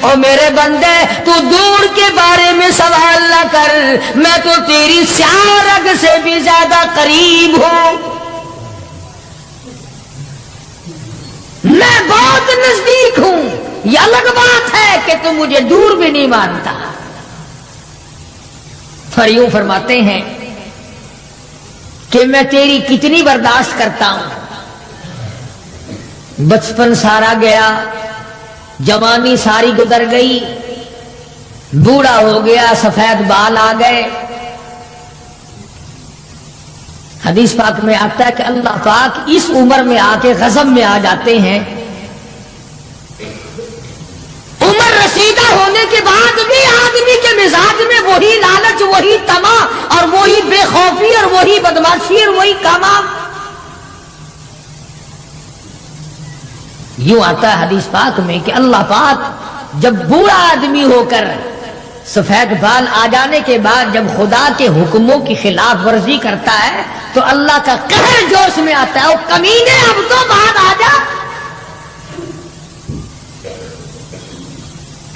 او میرے بندے تو دور کے بارے میں سوال نہ کر، میں تو تیری سیاہ رگ سے بھی زیادہ قریب ہوں، میں بہت نزدیک ہوں، یہ الگ بات ہے کہ تم مجھے دور بھی نہیں مانتا۔ یوں فرماتے ہیں کہ میں تیری کتنی برداشت کرتا ہوں، بچپن سارا گیا، جوانی ساری گزر گئی، بوڑھا ہو گیا، سفید بال آ گئے۔ حدیث پاک میں آتا ہے کہ اللہ پاک اس عمر میں آ کے غضب میں آ جاتے ہیں، عمر رسیدہ ہونے کے بعد بھی آدمی کے مزاج میں وہی لالچ، وہی طمع اور وہی بے خوفی اور وہی بدماشی اور وہی کاما۔ یوں آتا ہے حدیث پاک میں کہ اللہ پاک جب بوڑھا آدمی ہو کر سفید بال آ جانے کے بعد جب خدا کے حکموں کی خلاف ورزی کرتا ہے تو اللہ کا قہر جوش میں آتا ہے، وہ کمینے اب تو بعد آ جا،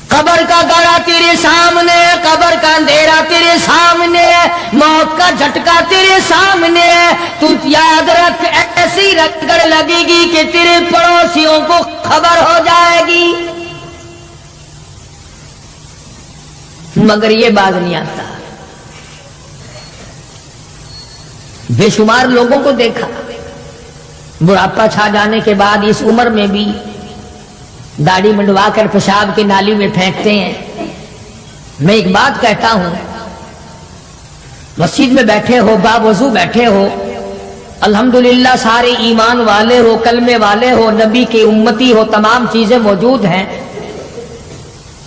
قبر کا گڑا تیرے سامنے، قبر کا اندھیرا تیرے سامنے، موت کا جھٹکا تیرے سامنے، تو یاد رکھ ایسی رگڑ لگے گی کہ تیرے پڑوسیوں کو خبر ہو جائے گی، مگر یہ باز نہیں آتا۔ بے شمار لوگوں کو دیکھا بڑھاپا چھا جانے کے بعد اس عمر میں بھی داڑھی منڈوا کر پیشاب کی نالی میں پھینکتے ہیں۔ میں ایک بات کہتا ہوں، مسجد میں بیٹھے ہو، باوضو بیٹھے ہو، الحمدللہ سارے ایمان والے ہو، کلمے والے ہو، نبی کی امتی ہو، تمام چیزیں موجود ہیں،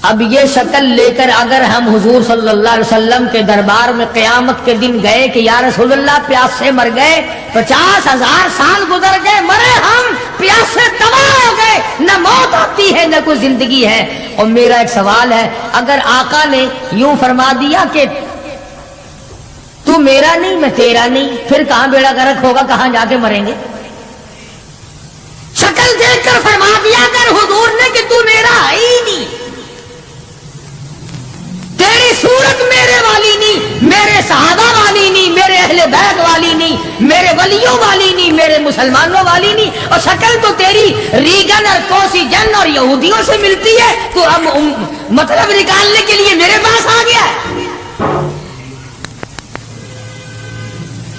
اب یہ شکل لے کر اگر ہم حضور صلی اللہ علیہ وسلم کے دربار میں قیامت کے دن گئے کہ یا رسول اللہ پیاس سے مر گئے، 50,000 سال گزر گئے، مرے ہم پیاس سے تباہ ہو گئے، نہ موت آتی ہے نہ کوئی زندگی ہے، اور میرا ایک سوال ہے، اگر آقا نے یوں فرما دیا کہ تو میرا نہیں میں تیرا نہیں، پھر کہاں بیڑا غرق ہوگا، کہاں جا کے مریں گے؟ شکل دیکھ کر فرما دیا کر حضور نے کہ تو میرا ہے ہی نہیں، تیری صورت میرے والی نہیں، میرے صحابہ والی نہیں، میرے اہل بیت والی نہیں، میرے ولیوں والی نہیں، میرے مسلمانوں والی نہیں، اور شکل تو تیری ریگن اور کوسی جن اور یہودیوں سے ملتی ہے، تو اب مطلب نکالنے کے لیے میرے پاس آ گیا ہے،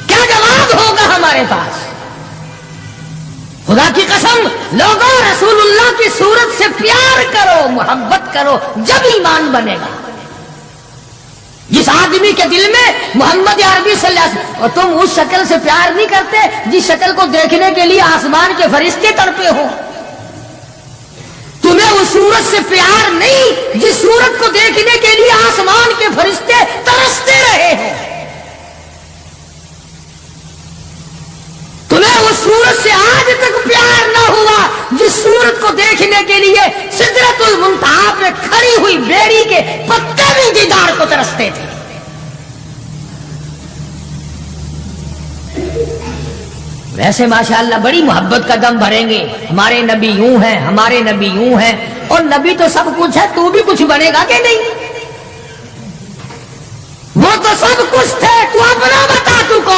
کیا جواب ہوگا ہمارے پاس؟ خدا کی قسم لوگوں، رسول اللہ کی صورت سے پیار کرو، محبت کرو، جب ایمان بنے گا۔ جس آدمی کے دل میں محمد عربی صلی اللہ علیہ وسلم، اور تم اس شکل سے پیار نہیں کرتے جس شکل کو دیکھنے کے لیے آسمان کے فرشتے تڑپے ہو، تمہیں اس صورت سے پیار نہیں جس صورت کو دیکھنے کے لیے آسمان کے فرشتے ترستے رہے ہیں، تمہیں اس صورت سے آج تک پیار نہ ہوا جس صورت کو دیکھنے کے لیے سدرۃ المنتہا پہ کھڑی ہوئی بیری کے پتے بھی دیدار کو ترستے تھے۔ ویسے ماشاءاللہ بڑی محبت کا دم بھریں گے، ہمارے نبی یوں ہیں، ہمارے نبی یوں ہیں، اور نبی تو سب کچھ ہے، تو بھی کچھ بنے گا کہ نہیں؟ وہ تو سب کچھ تھے، تو اپنا بتا تو